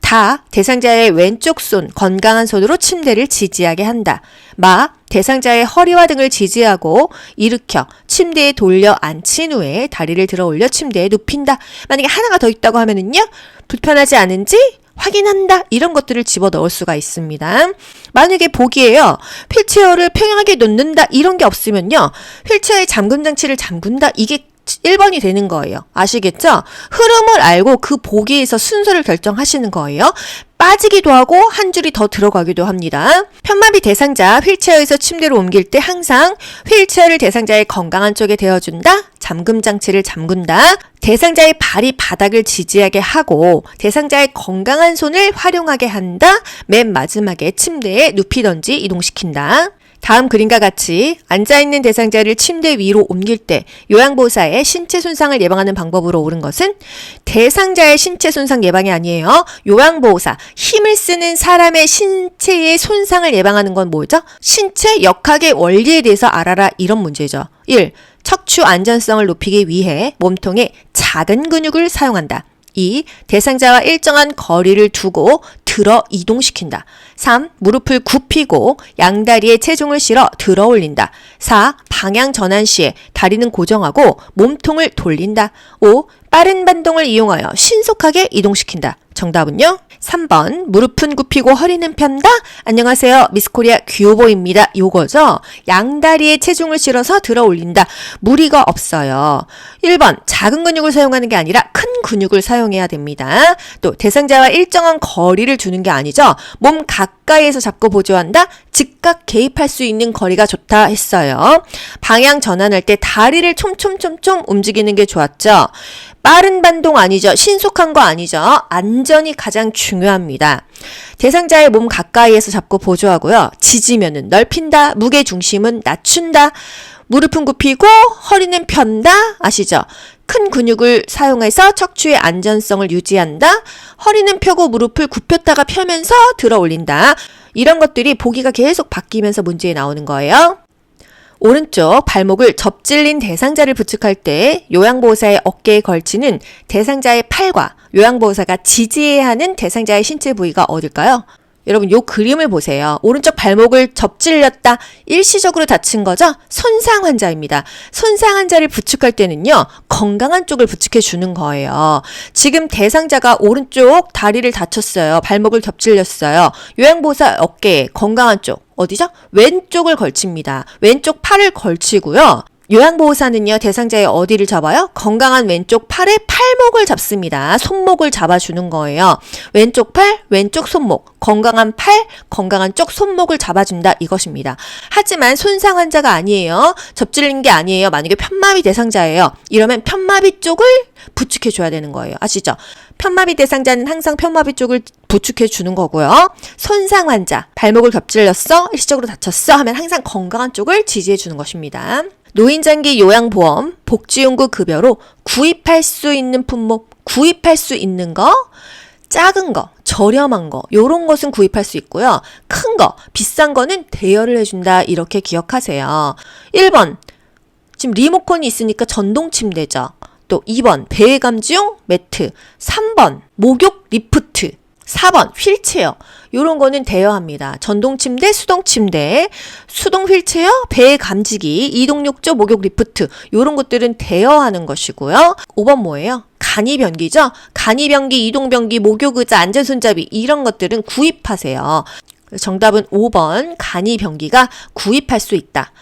다, 대상자의 왼쪽 손, 건강한 손으로 침대를 지지하게 한다. 마, 대상자의 허리와 등을 지지하고 일으켜 침대에 돌려 앉힌 후에 다리를 들어 올려 침대에 눕힌다. 만약에 하나가 더 있다고 하면은요, 불편하지 않은지 확인한다. 이런 것들을 집어넣을 수가 있습니다. 만약에 보기에요, 휠체어를 평행하게 놓는다. 이런 게 없으면요, 휠체어의 잠금 장치를 잠근다. 이게 1번이 되는 거예요. 아시겠죠? 흐름을 알고 그 보기에서 순서를 결정하시는 거예요. 빠지기도 하고 한 줄이 더 들어가기도 합니다. 편마비 대상자 휠체어에서 침대로 옮길 때 항상 휠체어를 대상자의 건강한 쪽에 대어준다. 잠금 장치를 잠근다. 대상자의 발이 바닥을 지지하게 하고 대상자의 건강한 손을 활용하게 한다. 맨 마지막에 침대에 눕히던지 이동시킨다. 다음 그림과 같이 앉아있는 대상자를 침대 위로 옮길 때 요양보호사의 신체 손상을 예방하는 방법으로 옳은 것은 대상자의 신체 손상 예방이 아니에요. 요양보호사, 힘을 쓰는 사람의 신체의 손상을 예방하는 건 뭐죠? 신체 역학의 원리에 대해서 알아라. 이런 문제죠. 1. 척추 안전성을 높이기 위해 몸통에 작은 근육을 사용한다. 2. 대상자와 일정한 거리를 두고 들어 이동시킨다. 3. 무릎을 굽히고 양다리에 체중을 실어 들어 올린다. 4. 방향 전환 시에 다리는 고정하고 몸통을 돌린다. 5. 빠른 반동을 이용하여 신속하게 이동시킨다. 정답은요? 3번 무릎은 굽히고 허리는 편다. 안녕하세요, 미스코리아 귀요보입니다. 요거죠. 양다리에 체중을 실어서 들어 올린다. 무리가 없어요. 1번 작은 근육을 사용하는 게 아니라 큰 근육을 사용해야 됩니다. 또 대상자와 일정한 거리를 두는 게 아니죠. 몸 가까이에서 잡고 보조한다. 즉각 개입할 수 있는 거리가 좋다 했어요. 방향 전환할 때 다리를 촘촘촘촘 움직이는 게 좋았죠. 빠른 반동 아니죠. 신속한 거 아니죠. 안전이 가장 중요합니다. 대상자의 몸 가까이에서 잡고 보조하고요. 지지면은 넓힌다. 무게 중심은 낮춘다. 무릎은 굽히고 허리는 편다. 아시죠? 큰 근육을 사용해서 척추의 안전성을 유지한다. 허리는 펴고 무릎을 굽혔다가 펴면서 들어 올린다. 이런 것들이 보기가 계속 바뀌면서 문제에 나오는 거예요. 오른쪽 발목을 접질린 대상자를 부축할 때 요양보호사의 어깨에 걸치는 대상자의 팔과 요양보호사가 지지해야 하는 대상자의 신체 부위가 어딜까요? 여러분 요 그림을 보세요. 오른쪽 발목을 접질렸다 일시적으로 다친 거죠? 손상 환자입니다. 손상 환자를 부축할 때는요. 건강한 쪽을 부축해 주는 거예요. 지금 대상자가 오른쪽 다리를 다쳤어요. 발목을 접질렸어요. 요양보호사 어깨에 건강한 쪽 어디죠? 왼쪽을 걸칩니다. 왼쪽 팔을 걸치고요. 요양보호사는요, 대상자의 어디를 잡아요? 건강한 왼쪽 팔의 팔목을 잡습니다. 손목을 잡아주는 거예요. 왼쪽 팔, 왼쪽 손목, 건강한 팔, 건강한 쪽 손목을 잡아준다 이것입니다. 하지만 손상 환자가 아니에요. 접질린 게 아니에요. 만약에 편마비 대상자예요. 이러면 편마비 쪽을 부축해줘야 되는 거예요. 아시죠? 편마비 대상자는 항상 편마비 쪽을 부축해 주는 거고요. 손상 환자, 발목을 접질렸어, 일시적으로 다쳤어 하면 항상 건강한 쪽을 지지해 주는 것입니다. 노인장기 요양보험, 복지용구 급여로 구입할 수 있는 품목, 구입할 수 있는 거, 작은 거, 저렴한 거, 요런 것은 구입할 수 있고요. 큰 거, 비싼 거는 대여를 해준다 이렇게 기억하세요. 1번, 지금 리모컨이 있으니까 전동 침대죠. 또 2번, 배감지용 매트, 3번, 목욕 리프트, 4번 휠체어 요런 거는 대여합니다. 전동 침대, 수동 침대, 수동 휠체어, 배 감지기, 이동욕조, 목욕 리프트 요런 것들은 대여하는 것이고요. 5번 뭐예요? 간이변기죠? 간이변기, 이동변기, 목욕의자, 안전손잡이 이런 것들은 구입하세요. 정답은 5번 간이변기가 구입할 수 있다.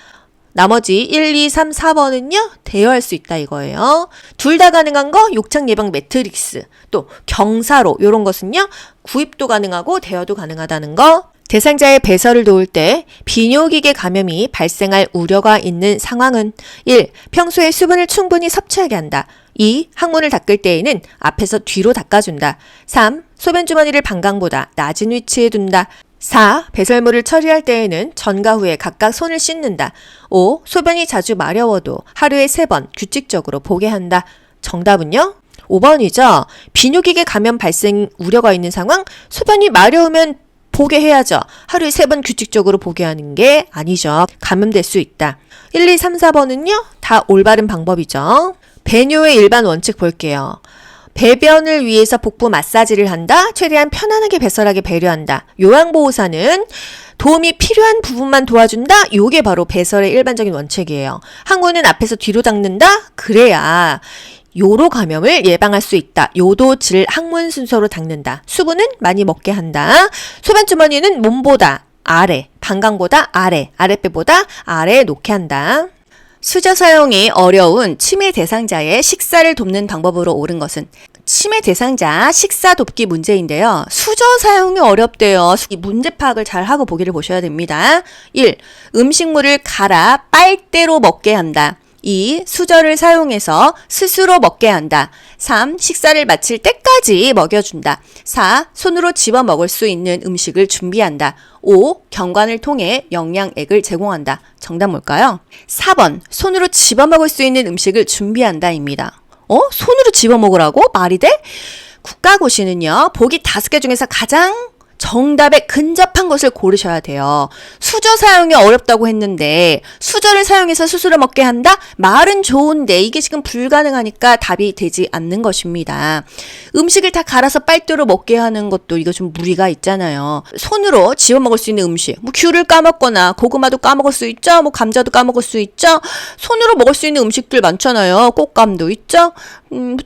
나머지 1, 2, 3, 4번은요. 대여할 수 있다 이거예요. 둘 다 가능한 거 욕창 예방 매트릭스, 또 경사로 이런 것은요. 구입도 가능하고 대여도 가능하다는 거. 대상자의 배설을 도울 때 비뇨기계 감염이 발생할 우려가 있는 상황은 1. 평소에 수분을 충분히 섭취하게 한다. 2. 항문을 닦을 때에는 앞에서 뒤로 닦아준다. 3. 소변 주머니를 방광보다 낮은 위치에 둔다. 4. 배설물을 처리할 때에는 전과 후에 각각 손을 씻는다. 5. 소변이 자주 마려워도 하루에 3번 규칙적으로 보게 한다. 정답은요? 5번이죠. 비뇨기계 감염 발생 우려가 있는 상황, 소변이 마려우면 보게 해야죠. 하루에 3번 규칙적으로 보게 하는 게 아니죠. 감염될 수 있다. 1, 2, 3, 4번은요? 다 올바른 방법이죠. 배뇨의 일반 원칙 볼게요. 배변을 위해서 복부 마사지를 한다. 최대한 편안하게 배설하게 배려한다. 요양보호사는 도움이 필요한 부분만 도와준다. 요게 바로 배설의 일반적인 원칙이에요. 항문은 앞에서 뒤로 닦는다. 그래야 요로 감염을 예방할 수 있다. 요도 질 항문 순서로 닦는다. 수분은 많이 먹게 한다. 소변 주머니는 몸보다 아래, 방광보다 아래, 아랫배보다 아래에 놓게 한다. 수저 사용이 어려운 치매 대상자의 식사를 돕는 방법으로 옳은 것은 치매 대상자 식사 돕기 문제인데요. 수저 사용이 어렵대요. 이 문제 파악을 잘 하고 보기를 보셔야 됩니다. 1. 음식물을 갈아 빨대로 먹게 한다. 2. 수저를 사용해서 스스로 먹게 한다. 3. 식사를 마칠 때까지 먹여준다. 4. 손으로 집어 먹을 수 있는 음식을 준비한다. 5. 경관을 통해 영양액을 제공한다. 정답 뭘까요? 4번. 손으로 집어 먹을 수 있는 음식을 준비한다입니다. 손으로 집어 먹으라고? 말이 돼? 국가고시는요. 보기 5개 중에서 가장 정답에 근접한 것을 고르셔야 돼요. 수저 사용이 어렵다고 했는데 수저를 사용해서 스스로 먹게 한다? 말은 좋은데 이게 지금 불가능하니까 답이 되지 않는 것입니다. 음식을 다 갈아서 빨대로 먹게 하는 것도 이거 좀 무리가 있잖아요. 손으로 집어 먹을 수 있는 음식, 뭐 귤을 까먹거나 고구마도 까먹을 수 있죠. 뭐 감자도 까먹을 수 있죠. 손으로 먹을 수 있는 음식들 많잖아요. 꽃감도 있죠.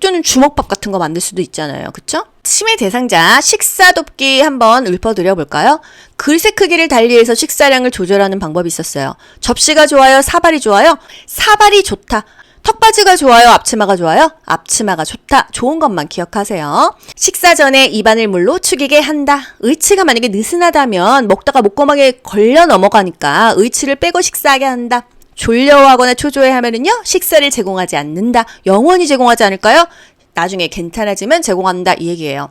저는 주먹밥 같은 거 만들 수도 있잖아요. 그쵸? 치매 대상자 식사 돕기 한번 읊어드려 볼까요? 그릇의 크기를 달리해서 식사량을 조절하는 방법이 있었어요. 접시가 좋아요? 사발이 좋아요? 사발이 좋다. 턱받이가 좋아요? 앞치마가 좋아요? 앞치마가 좋다. 좋은 것만 기억하세요. 식사 전에 입안을 물로 축이게 한다. 의치가 만약에 느슨하다면 먹다가 목구멍에 걸려 넘어가니까 의치를 빼고 식사하게 한다. 졸려하거나 초조해하면은요 식사를 제공하지 않는다. 영원히 제공하지 않을까요? 나중에 괜찮아지면 제공한다 이 얘기예요.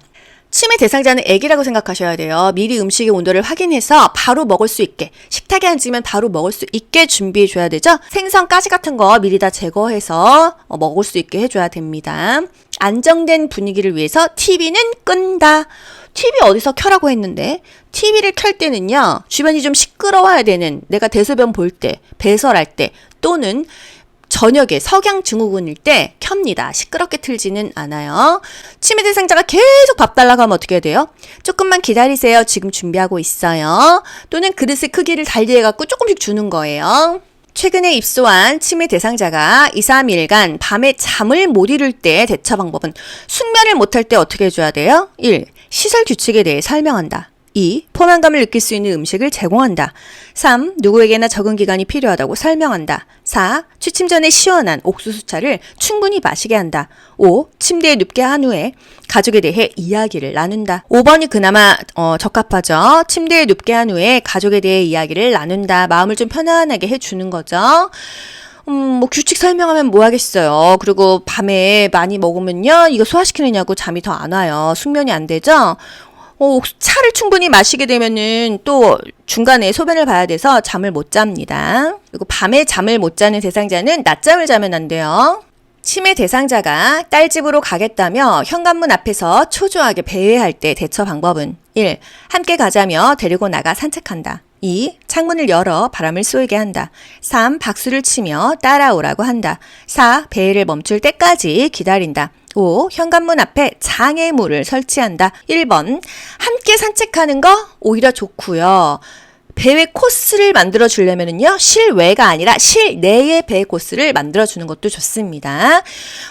치매 대상자는 애기라고 생각하셔야 돼요. 미리 음식의 온도를 확인해서 바로 먹을 수 있게, 식탁에 앉으면 바로 먹을 수 있게 준비해 줘야 되죠. 생선, 가시 같은 거 미리 다 제거해서 먹을 수 있게 해줘야 됩니다. 안정된 분위기를 위해서 TV는 끈다. TV 어디서 켜라고 했는데, TV를 켤 때는요, 주변이 좀 시끄러워야 되는, 내가 대소변 볼 때, 배설할 때, 또는 저녁에 석양 증후군일 때 켭니다. 시끄럽게 틀지는 않아요. 치매 대상자가 계속 밥 달라고 하면 어떻게 해야 돼요? 조금만 기다리세요. 지금 준비하고 있어요. 또는 그릇의 크기를 달리해갖고 조금씩 주는 거예요. 최근에 입소한 치매 대상자가 2, 3일간 밤에 잠을 못 이룰 때 대처 방법은 숙면을 못할 때 어떻게 해줘야 돼요? 1. 시설 규칙에 대해 설명한다. 2. 포만감을 느낄 수 있는 음식을 제공한다. 3. 누구에게나 적응 기간이 필요하다고 설명한다. 4. 취침 전에 시원한 옥수수차를 충분히 마시게 한다. 5. 침대에 눕게 한 후에 가족에 대해 이야기를 나눈다. 5번이 그나마 적합하죠. 침대에 눕게 한 후에 가족에 대해 이야기를 나눈다. 마음을 좀 편안하게 해주는 거죠. 뭐 규칙 설명하면 뭐 하겠어요. 그리고 밤에 많이 먹으면요, 이거 소화시키느냐고 잠이 더 안 와요. 숙면이 안 되죠. 차를 충분히 마시게 되면은 또 중간에 소변을 봐야 돼서 잠을 못 잡니다. 그리고 밤에 잠을 못 자는 대상자는 낮잠을 자면 안 돼요. 치매 대상자가 딸 집으로 가겠다며 현관문 앞에서 초조하게 배회할 때 대처 방법은 1. 함께 가자며 데리고 나가 산책한다. 2. 창문을 열어 바람을 쏘이게 한다. 3. 박수를 치며 따라오라고 한다. 4. 배회를 멈출 때까지 기다린다. 5. 현관문 앞에 장애물을 설치한다. 1번. 함께 산책하는 거 오히려 좋고요. 배회 코스를 만들어 주려면은요, 실외가 아니라 실내의 배회 코스를 만들어 주는 것도 좋습니다.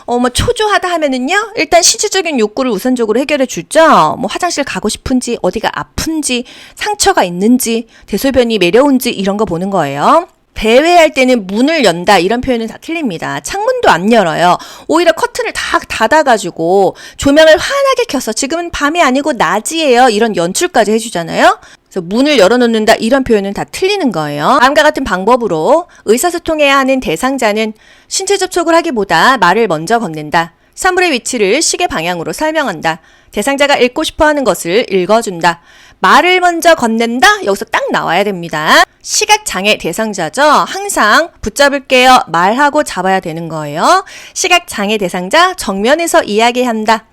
뭐 초조하다 하면은요, 일단 신체적인 욕구를 우선적으로 해결해 주죠. 뭐 화장실 가고 싶은지, 어디가 아픈지, 상처가 있는지, 대소변이 매려운지 이런 거 보는 거예요. 배회할 때는 문을 연다 이런 표현은 다 틀립니다. 창문도 안 열어요. 오히려 커튼을 다 닫아가지고 조명을 환하게 켜서 지금은 밤이 아니고 낮이에요. 이런 연출까지 해주잖아요. 그래서 문을 열어놓는다 이런 표현은 다 틀리는 거예요. 다음과 같은 방법으로 의사소통해야 하는 대상자는 신체 접촉을 하기보다 말을 먼저 건넨다. 사물의 위치를 시계 방향으로 설명한다. 대상자가 읽고 싶어하는 것을 읽어준다. 말을 먼저 건넨다? 여기서 딱 나와야 됩니다. 시각장애 대상자죠. 항상 붙잡을게요. 말하고 잡아야 되는 거예요. 시각장애 대상자 정면에서 이야기한다.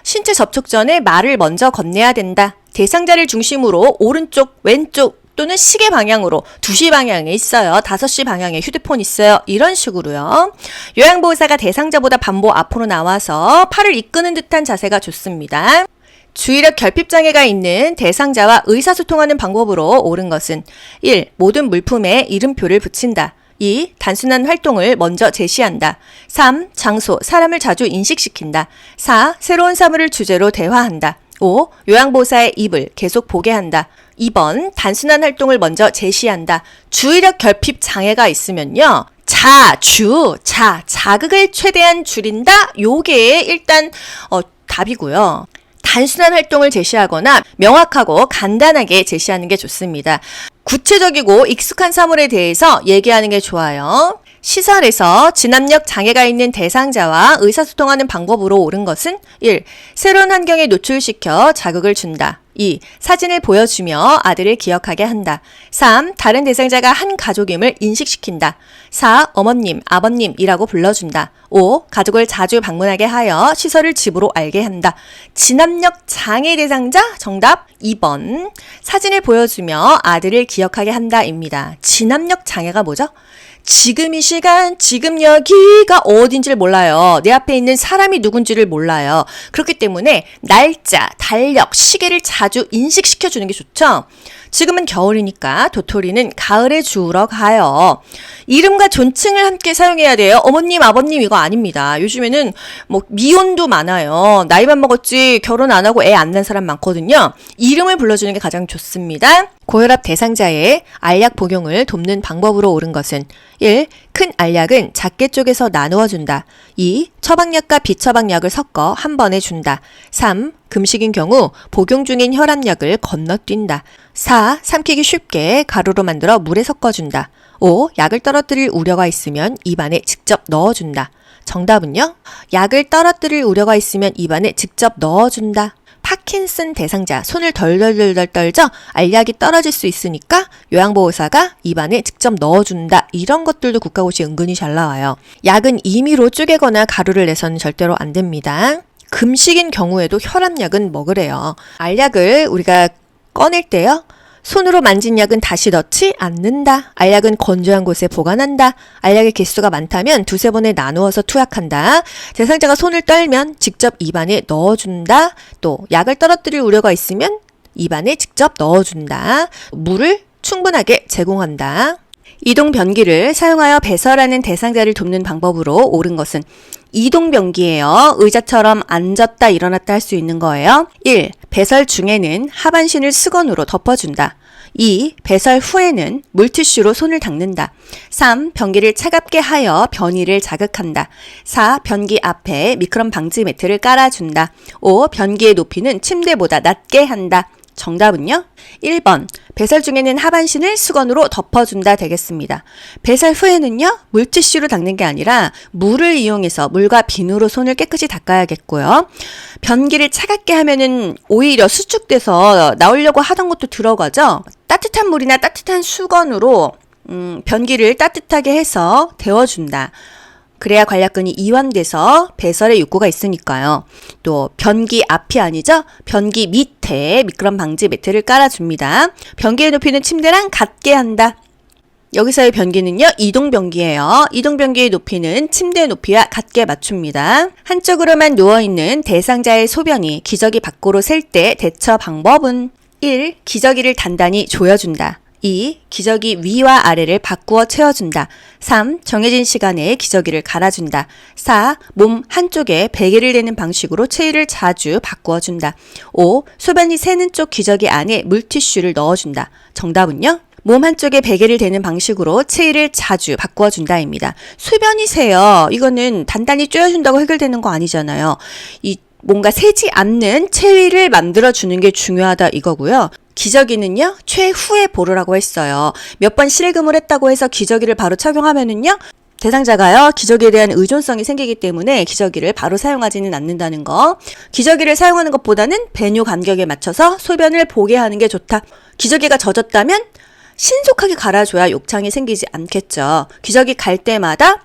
신체 접촉 전에 말을 먼저 건네야 된다. 대상자를 중심으로 오른쪽, 왼쪽 또는 시계 방향으로 2시 방향에 있어요. 5시 방향에 휴대폰 있어요. 이런 식으로요. 요양보호사가 대상자보다 반보 앞으로 나와서 팔을 이끄는 듯한 자세가 좋습니다. 주의력 결핍장애가 있는 대상자와 의사소통하는 방법으로 옳은 것은 1. 모든 물품에 이름표를 붙인다. 2. 단순한 활동을 먼저 제시한다. 3. 장소, 사람을 자주 인식시킨다. 4. 새로운 사물을 주제로 대화한다. 5. 요양보호사의 입을 계속 보게 한다. 2번, 단순한 활동을 먼저 제시한다. 주의력 결핍 장애가 있으면요. 자극을 최대한 줄인다? 요게 일단 답이고요. 단순한 활동을 제시하거나 명확하고 간단하게 제시하는 게 좋습니다. 구체적이고 익숙한 사물에 대해서 얘기하는 게 좋아요. 시설에서 진압력 장애가 있는 대상자와 의사소통하는 방법으로 옳은 것은 1. 새로운 환경에 노출시켜 자극을 준다. 2. 사진을 보여주며 아들을 기억하게 한다. 3. 다른 대상자가 한 가족임을 인식시킨다. 4. 어머님, 아버님이라고 불러준다. 5. 가족을 자주 방문하게 하여 시설을 집으로 알게 한다. 진압력 장애 대상자 정답 2번. 사진을 보여주며 아들을 기억하게 한다입니다. 진압력 장애가 뭐죠? 지금 이 시간, 지금 여기가 어딘지를 몰라요. 내 앞에 있는 사람이 누군지를 몰라요. 그렇기 때문에 날짜, 달력, 시계를 자주 인식시켜주는 게 좋죠. 지금은 겨울이니까 도토리는 가을에 주우러 가요. 이름과 존칭을 함께 사용해야 돼요. 어머님, 아버님 이거 아닙니다. 요즘에는 뭐 미혼도 많아요. 나이만 먹었지 결혼 안 하고 애 안 낳은 사람 많거든요. 이름을 불러주는 게 가장 좋습니다. 고혈압 대상자의 알약 복용을 돕는 방법으로 옳은 것은 1. 큰 알약은 작게 쪼개서 나누어 준다. 2. 처방약과 비처방약을 섞어 한 번에 준다. 3. 금식인 경우 복용 중인 혈압약을 건너뛴다. 4. 삼키기 쉽게 가루로 만들어 물에 섞어준다. 5. 약을 떨어뜨릴 우려가 있으면 입안에 직접 넣어준다. 정답은요? 약을 떨어뜨릴 우려가 있으면 입안에 직접 넣어준다. 파킨슨 대상자, 손을 덜덜덜덜 떨죠? 알약이 떨어질 수 있으니까 요양보호사가 입안에 직접 넣어준다. 이런 것들도 국가고시 은근히 잘 나와요. 약은 임의로 쪼개거나 가루를 내서는 절대로 안 됩니다. 금식인 경우에도 혈압약은 먹으래요. 알약을 우리가 꺼낼 때요. 손으로 만진 약은 다시 넣지 않는다. 알약은 건조한 곳에 보관한다. 알약의 개수가 많다면 두세 번에 나누어서 투약한다. 대상자가 손을 떨면 직접 입안에 넣어준다. 또 약을 떨어뜨릴 우려가 있으면 입안에 직접 넣어준다. 물을 충분하게 제공한다. 이동변기를 사용하여 배설하는 대상자를 돕는 방법으로 옳은 것은 이동변기예요. 의자처럼 앉았다 일어났다 할 수 있는 거예요. 1. 배설 중에는 하반신을 수건으로 덮어준다. 2. 배설 후에는 물티슈로 손을 닦는다. 3. 변기를 차갑게 하여 변이를 자극한다. 4. 변기 앞에 미크럼 방지 매트를 깔아준다. 5. 변기의 높이는 침대보다 낮게 한다. 정답은요? 1번. 배설 중에는 하반신을 수건으로 덮어준다 되겠습니다. 배설 후에는요, 물티슈로 닦는 게 아니라 물을 이용해서 물과 비누로 손을 깨끗이 닦아야겠고요. 변기를 차갑게 하면은 오히려 수축돼서 나오려고 하던 것도 들어가죠. 따뜻한 물이나 따뜻한 수건으로 변기를 따뜻하게 해서 데워준다. 그래야 관략근이 이완돼서 배설의 욕구가 있으니까요. 또 변기 앞이 아니죠? 변기 밑에 미끄럼 방지 매트를 깔아줍니다. 변기의 높이는 침대랑 같게 한다. 여기서의 변기는요, 이동변기예요. 이동변기의 높이는 침대 높이와 같게 맞춥니다. 한쪽으로만 누워있는 대상자의 소변이 기저귀 밖으로 셀 때 대처 방법은 1. 기저귀를 단단히 조여준다. 2. 기저귀 위와 아래를 바꾸어 채워준다. 3. 정해진 시간에 기저귀를 갈아준다. 4. 몸 한쪽에 베개를 대는 방식으로 체위를 자주 바꾸어준다. 5. 소변이 새는 쪽 기저귀 안에 물티슈를 넣어준다. 정답은요? 몸 한쪽에 베개를 대는 방식으로 체위를 자주 바꾸어준다입니다. 소변이 새요. 이거는 단단히 쪼여준다고 해결되는 거 아니잖아요. 뭔가 새지 않는 체위를 만들어주는 게 중요하다 이거고요. 기저귀는요, 최후에 보르라고 했어요. 몇 번 실금을 했다고 해서 기저귀를 바로 착용하면은요, 대상자가요, 기저귀에 대한 의존성이 생기기 때문에 기저귀를 바로 사용하지는 않는다는 거. 기저귀를 사용하는 것보다는 배뇨 간격에 맞춰서 소변을 보게 하는 게 좋다. 기저귀가 젖었다면 신속하게 갈아줘야 욕창이 생기지 않겠죠. 기저귀 갈 때마다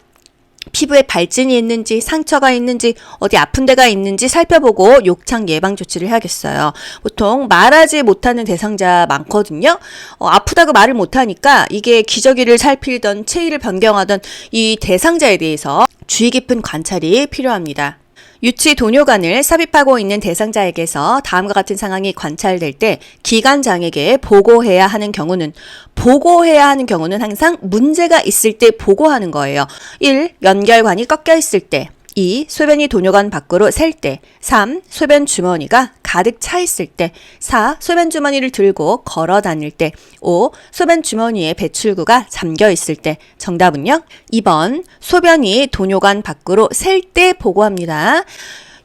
피부에 발진이 있는지 상처가 있는지 어디 아픈 데가 있는지 살펴보고 욕창 예방 조치를 해야겠어요. 보통 말하지 못하는 대상자 많거든요. 아프다고 말을 못하니까 이게 기저귀를 살피던 체위를 변경하던 이 대상자에 대해서 주의 깊은 관찰이 필요합니다. 유치 도뇨관을 삽입하고 있는 대상자에게서 다음과 같은 상황이 관찰될 때 기관장에게 보고해야 하는 경우는 항상 문제가 있을 때 보고하는 거예요. 1. 연결관이 꺾여 있을 때. 2. 소변이 도뇨관 밖으로 셀 때. 3. 소변 주머니가 가득 차 있을 때. 4. 소변 주머니를 들고 걸어 다닐 때. 5. 소변 주머니에 배출구가 잠겨 있을 때. 정답은요? 2번. 소변이 도뇨관 밖으로 셀 때 보고합니다.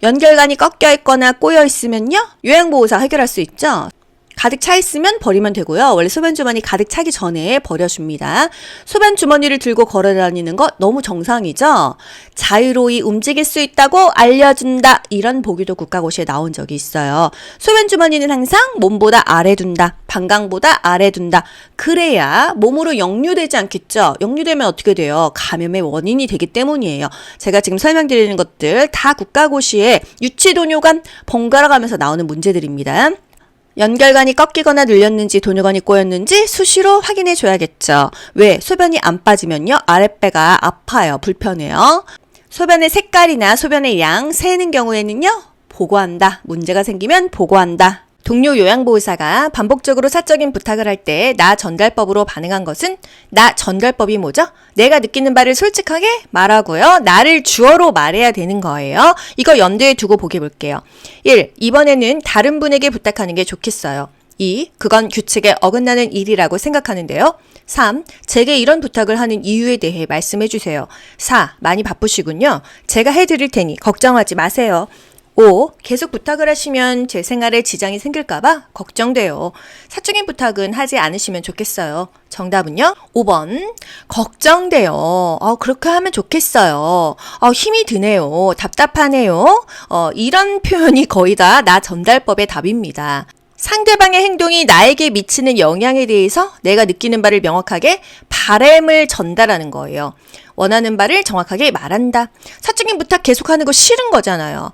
연결관이 꺾여 있거나 꼬여 있으면요, 요양보호사 해결할 수 있죠. 가득 차 있으면 버리면 되고요. 원래 소변 주머니 가득 차기 전에 버려줍니다. 소변 주머니를 들고 걸어 다니는 거 너무 정상이죠? 자유로이 움직일 수 있다고 알려준다. 이런 보기도 국가고시에 나온 적이 있어요. 소변 주머니는 항상 몸보다 아래 둔다. 방광보다 아래 둔다. 그래야 몸으로 역류되지 않겠죠? 역류되면 어떻게 돼요? 감염의 원인이 되기 때문이에요. 제가 지금 설명드리는 것들 다 국가고시에 유치도뇨관 번갈아 가면서 나오는 문제들입니다. 연결관이 꺾이거나 눌렸는지 도뇨관이 꼬였는지 수시로 확인해 줘야겠죠. 왜? 소변이 안 빠지면요, 아랫배가 아파요. 불편해요. 소변의 색깔이나 소변의 양 세는 경우에는요, 보고한다. 문제가 생기면 보고한다. 동료 요양보호사가 반복적으로 사적인 부탁을 할 때 나 전달법으로 반응한 것은, 나 전달법이 뭐죠? 내가 느끼는 바를 솔직하게 말하고요. 나를 주어로 말해야 되는 거예요. 이거 염두에 두고 보기 볼게요. 1. 이번에는 다른 분에게 부탁하는 게 좋겠어요. 2. 그건 규칙에 어긋나는 일이라고 생각하는데요. 3. 제게 이런 부탁을 하는 이유에 대해 말씀해 주세요. 4. 많이 바쁘시군요. 제가 해드릴 테니 걱정하지 마세요. 5. 계속 부탁을 하시면 제 생활에 지장이 생길까봐 걱정돼요. 사적인 부탁은 하지 않으시면 좋겠어요. 정답은요? 5번. 걱정돼요. 그렇게 하면 좋겠어요. 힘이 드네요. 답답하네요. 이런 표현이 거의 다 나 전달법의 답입니다. 상대방의 행동이 나에게 미치는 영향에 대해서 내가 느끼는 바를 명확하게 바램을 전달하는 거예요. 원하는 바를 정확하게 말한다. 사적인 부탁 계속하는 거 싫은 거잖아요.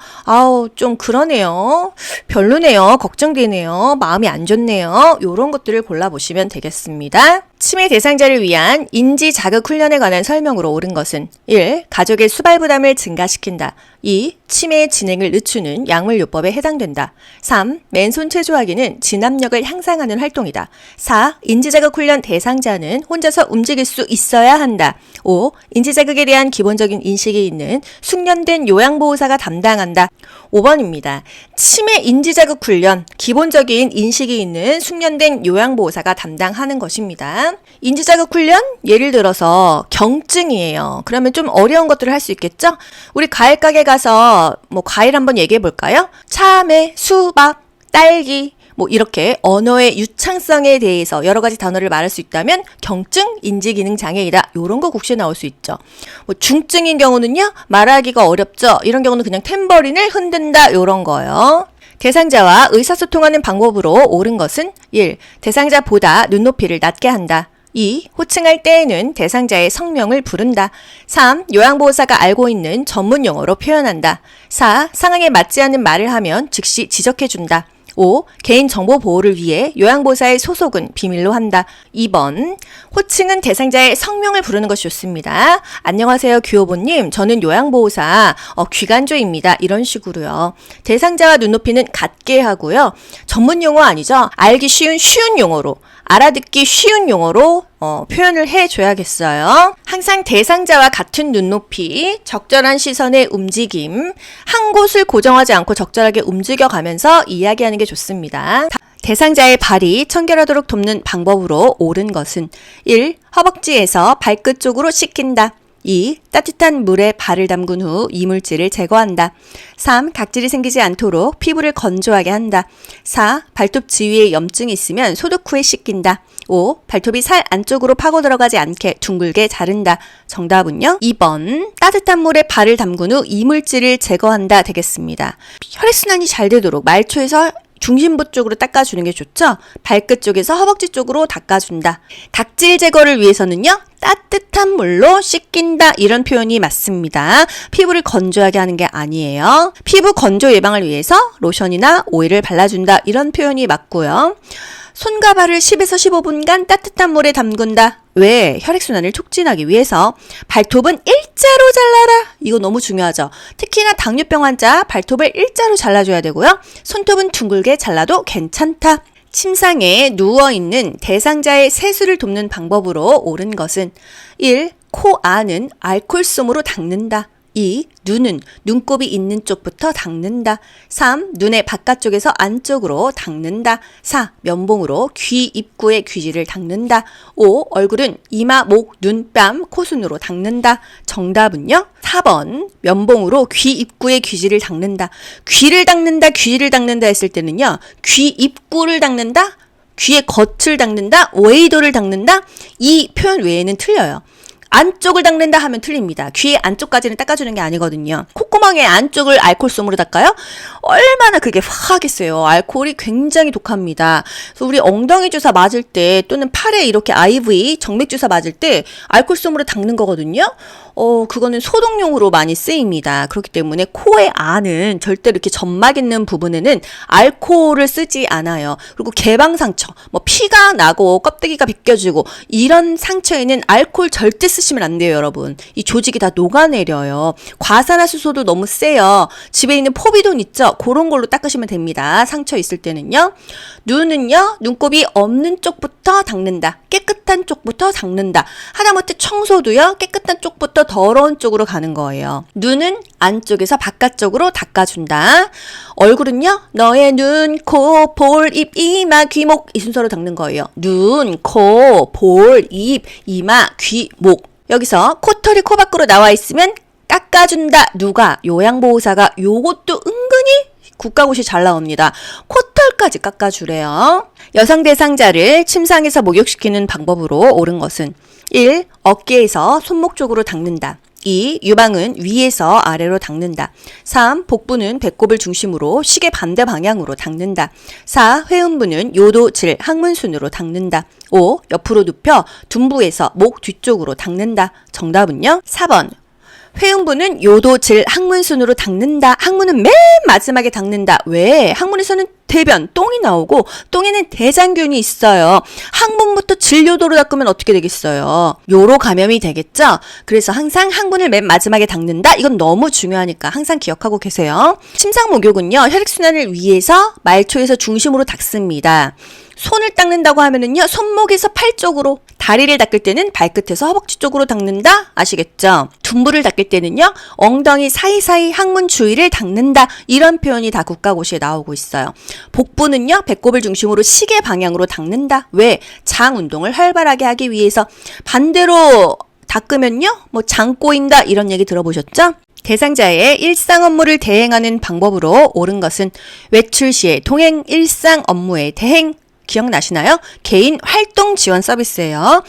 좀 그러네요. 별로네요. 걱정되네요. 마음이 안 좋네요. 이런 것들을 골라보시면 되겠습니다. 치매 대상자를 위한 인지 자극 훈련에 관한 설명으로 옳은 것은 1. 가족의 수발 부담을 증가시킨다. 2. 치매의 진행을 늦추는 약물요법에 해당된다. 3. 맨손 체조하기는 진압력을 향상하는 활동이다. 4. 인지자극 훈련 대상자는 혼자서 움직일 수 있어야 한다. 5. 인지자극에 대한 기본적인 인식이 있는 숙련된 요양보호사가 담당한다. 5번입니다. 치매 인지자극 훈련, 기본적인 인식이 있는 숙련된 요양보호사가 담당하는 것입니다. 인지자극 훈련? 예를 들어서 경증이에요. 그러면 좀 어려운 것들을 할 수 있겠죠? 우리 과일 가게 가서 과일 한번 얘기해 볼까요? 참외, 수박, 딸기, 이렇게 언어의 유창성에 대해서 여러 가지 단어를 말할 수 있다면 경증, 인지기능 장애이다. 이런 거 국시에 나올 수 있죠. 중증인 경우는요. 말하기가 어렵죠. 이런 경우는 그냥 탬버린을 흔든다. 이런 거요. 대상자와 의사소통하는 방법으로 옳은 것은 1. 대상자보다 눈높이를 낮게 한다. 2. 호칭할 때에는 대상자의 성명을 부른다. 3. 요양보호사가 알고 있는 전문 용어로 표현한다. 4. 상황에 맞지 않는 말을 하면 즉시 지적해준다. 5. 개인정보 보호를 위해 요양보호사의 소속은 비밀로 한다. 2번. 호칭은 대상자의 성명을 부르는 것이 좋습니다. 안녕하세요, 규호보님. 저는 요양보호사 귀간조입니다. 이런 식으로요. 대상자와 눈높이는 같게 하고요. 전문 용어 아니죠? 알기 쉬운 용어로, 알아듣기 쉬운 용어로 표현을 해줘야겠어요. 항상 대상자와 같은 눈높이, 적절한 시선의 움직임, 한 곳을 고정하지 않고 적절하게 움직여가면서 이야기하는 게 좋습니다. 대상자의 발이 청결하도록 돕는 방법으로 옳은 것은 1. 허벅지에서 발끝 쪽으로 씻긴다. 2. 따뜻한 물에 발을 담근 후 이물질을 제거한다. 3. 각질이 생기지 않도록 피부를 건조하게 한다. 4. 발톱 지위에 염증이 있으면 소독 후에 씻긴다. 5. 발톱이 살 안쪽으로 파고 들어가지 않게 둥글게 자른다. 정답은요? 2번. 따뜻한 물에 발을 담근 후 이물질을 제거한다 되겠습니다. 혈액순환이 잘 되도록 말초에서 중심부 쪽으로 닦아주는 게 좋죠? 발끝 쪽에서 허벅지 쪽으로 닦아준다. 각질 제거를 위해서는요, 따뜻한 물로 씻긴다. 이런 표현이 맞습니다. 피부를 건조하게 하는 게 아니에요. 피부 건조 예방을 위해서 로션이나 오일을 발라준다. 이런 표현이 맞고요. 손과 발을 10에서 15분간 따뜻한 물에 담근다. 왜? 혈액순환을 촉진하기 위해서. 발톱은 일자로 잘라라. 이거 너무 중요하죠. 특히나 당뇨병 환자 발톱을 일자로 잘라줘야 되고요. 손톱은 둥글게 잘라도 괜찮다. 침상에 누워있는 대상자의 세수를 돕는 방법으로 옳은 것은 1. 코 안은 알콜솜으로 닦는다. 2. 눈은 눈곱이 있는 쪽부터 닦는다. 3. 눈의 바깥쪽에서 안쪽으로 닦는다. 4. 면봉으로 귀 입구의 귀지를 닦는다. 5. 얼굴은 이마, 목, 눈, 뺨, 코순으로 닦는다. 정답은요? 4번. 면봉으로 귀 입구의 귀지를 닦는다. 귀를 닦는다 했을 때는요. 귀 입구를 닦는다? 귀의 겉을 닦는다? 웨이도를 닦는다? 이 표현 외에는 틀려요. 안쪽을 닦는다 하면 틀립니다. 귀의 안쪽까지는 닦아주는 게 아니거든요. 콧구멍의 안쪽을 알콜솜으로 닦아요? 얼마나 그게 화하겠어요. 알코올이 굉장히 독합니다. 그래서 우리 엉덩이 주사 맞을 때 또는 팔에 이렇게 IV 정맥 주사 맞을 때 알콜솜으로 닦는 거거든요. 그거는 소독용으로 많이 쓰입니다. 그렇기 때문에 코의 안은 절대 이렇게 점막 있는 부분에는 알코올을 쓰지 않아요. 그리고 개방상처, 피가 나고 껍데기가 벗겨지고 이런 상처에는 알코올 절대 쓰시면 안 돼요, 여러분. 이 조직이 다 녹아내려요. 과산화수소도 너무 세요. 집에 있는 포비돈 있죠? 그런 걸로 닦으시면 됩니다. 상처 있을 때는요. 눈은요, 눈곱이 없는 쪽부터 닦는다. 깨끗한 쪽부터 닦는다. 하다못해 청소도요, 깨끗한 쪽부터 더러운 쪽으로 가는 거예요. 눈은 안쪽에서 바깥쪽으로 닦아준다. 얼굴은요, 너의 눈, 코, 볼, 입, 이마, 귀, 목 이 순서로 닦는 거예요. 눈, 코, 볼, 입, 이마, 귀, 목. 여기서 코털이 코 밖으로 나와 있으면 깎아준다. 누가? 요양보호사가. 요것도 은근히 국가고시 잘 나옵니다. 코털까지 깎아주래요. 여성 대상자를 침상에서 목욕시키는 방법으로 옳은 것은 1. 어깨에서 손목 쪽으로 닦는다. 2. 유방은 위에서 아래로 닦는다. 3. 복부는 배꼽을 중심으로 시계 반대 방향으로 닦는다. 4. 회음부는 요도, 질, 항문순으로 닦는다. 5. 옆으로 눕혀 둔부에서 목 뒤쪽으로 닦는다. 정답은요? 4번. 회음부는 요도, 질, 항문순으로 닦는다. 항문은 맨 마지막에 닦는다. 왜? 항문에서는 대변, 똥이 나오고 똥에는 대장균이 있어요. 항문부터 질요도로 닦으면 어떻게 되겠어요? 요로 감염이 되겠죠? 그래서 항상 항문을 맨 마지막에 닦는다. 이건 너무 중요하니까 항상 기억하고 계세요. 침상 목욕은요. 혈액순환을 위해서 말초에서 중심으로 닦습니다. 손을 닦는다고 하면은요, 손목에서 팔 쪽으로, 다리를 닦을 때는 발끝에서 허벅지 쪽으로 닦는다? 아시겠죠? 둔부를 닦을 때는요, 엉덩이 사이사이 항문 주위를 닦는다. 이런 표현이 다 국가고시에 나오고 있어요. 복부는요, 배꼽을 중심으로 시계 방향으로 닦는다. 왜? 장 운동을 활발하게 하기 위해서. 반대로 닦으면요, 장 꼬인다. 이런 얘기 들어보셨죠? 대상자의 일상 업무를 대행하는 방법으로 옳은 것은 외출 시에 동행 일상 업무의 대행. 기억나시나요? 개인 활동 지원 서비스예요.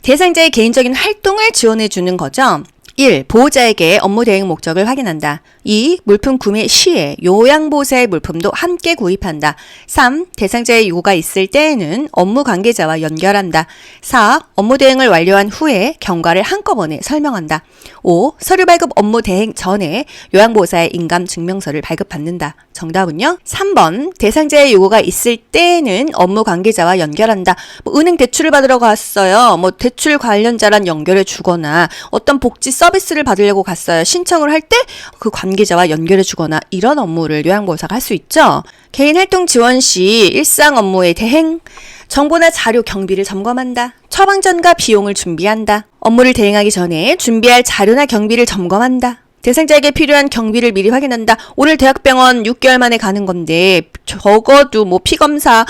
대상자의 개인적인 활동을 지원해 주는 거죠. 1. 보호자에게 업무 대행 목적을 확인한다. 2. 물품 구매 시에 요양보호사의 물품도 함께 구입한다. 3. 대상자의 요구가 있을 때에는 업무 관계자와 연결한다. 4. 업무 대행을 완료한 후에 경과를 한꺼번에 설명한다. 5. 서류 발급 업무 대행 전에 요양보호사의 인감증명서를 발급받는다. 정답은요? 3번. 대상자의 요구가 있을 때에는 업무 관계자와 연결한다. 은행 대출을 받으러 갔어요. 대출 관련자랑 연결해 주거나 어떤 복지 서비스를 받으려고 갔어요. 신청을 할 때 그 관계자와 연결해 주거나 이런 업무를 요양보호사가 할 수 있죠. 개인 활동 지원 시 일상 업무의 대행, 정보나 자료 경비를 점검한다. 처방전과 비용을 준비한다. 업무를 대행하기 전에 준비할 자료나 경비를 점검한다. 대상자에게 필요한 경비를 미리 확인한다. 오늘 대학병원 6개월 만에 가는 건데 적어도 피검사,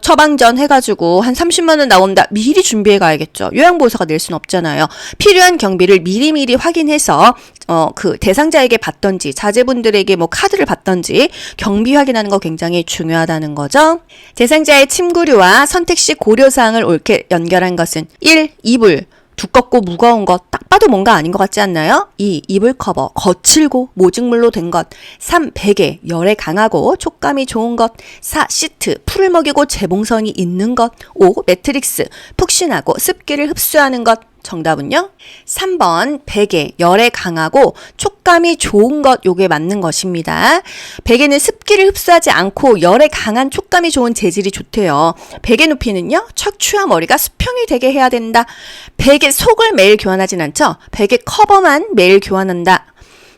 처방전 해가지고 한 30만 원 나온다. 미리 준비해 가야겠죠. 요양보호사가 낼 수는 없잖아요. 필요한 경비를 미리미리 확인해서 그 대상자에게 받던지 자제분들에게 카드를 받던지 경비 확인하는 거 굉장히 중요하다는 거죠. 대상자의 침구류와 선택 시 고려사항을 옳게 연결한 것은 1. 이불. 두껍고 무거운 것, 딱 봐도 뭔가 아닌 것 같지 않나요? 2. 이불 커버, 거칠고 모직물로 된 것. 3. 베개, 열에 강하고 촉감이 좋은 것. 4. 시트, 풀을 먹이고 재봉선이 있는 것. 5. 매트릭스, 푹신하고 습기를 흡수하는 것. 정답은요? 3번 베개, 열에 강하고 촉감이 좋은 것, 요게 맞는 것입니다. 베개는 습기를 흡수하지 않고 열에 강한 촉감이 좋은 재질이 좋대요. 베개 높이는요, 척추와 머리가 수평이 되게 해야 된다. 베개 속을 매일 교환하진 않죠? 베개 커버만 매일 교환한다.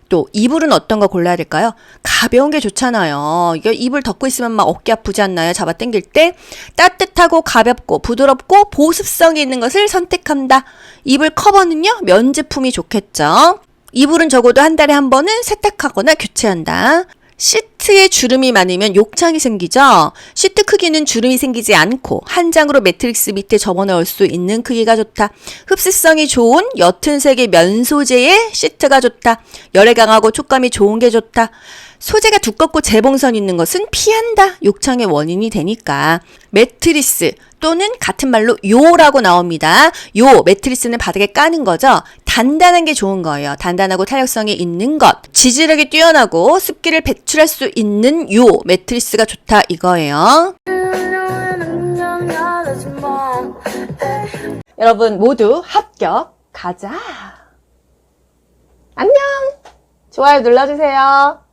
또 이불은 어떤 거 골라야 될까요? 가벼운 게 좋잖아요. 이거 이불 덮고 있으면 막 어깨 아프지 않나요? 잡아 당길 때 따뜻하고 가볍고 부드럽고 보습성이 있는 것을 선택한다. 이불 커버는요, 면 제품이 좋겠죠. 이불은 적어도 한 달에 한 번은 세탁하거나 교체한다. 시트에 주름이 많으면 욕창이 생기죠. 시트 크기는 주름이 생기지 않고 한 장으로 매트릭스 밑에 접어넣을 수 있는 크기가 좋다. 흡수성이 좋은 옅은 색의 면 소재의 시트가 좋다. 열에 강하고 촉감이 좋은 게 좋다. 소재가 두껍고 재봉선 있는 것은 피한다. 욕창의 원인이 되니까. 매트리스 또는 같은 말로 요라고 나옵니다. 요 매트리스는 바닥에 까는 거죠. 단단한 게 좋은 거예요. 단단하고 탄력성이 있는 것. 지지력이 뛰어나고 습기를 배출할 수 있는 요 매트리스가 좋다 이거예요. 여러분 모두 합격. 가자. 안녕. 좋아요 눌러주세요.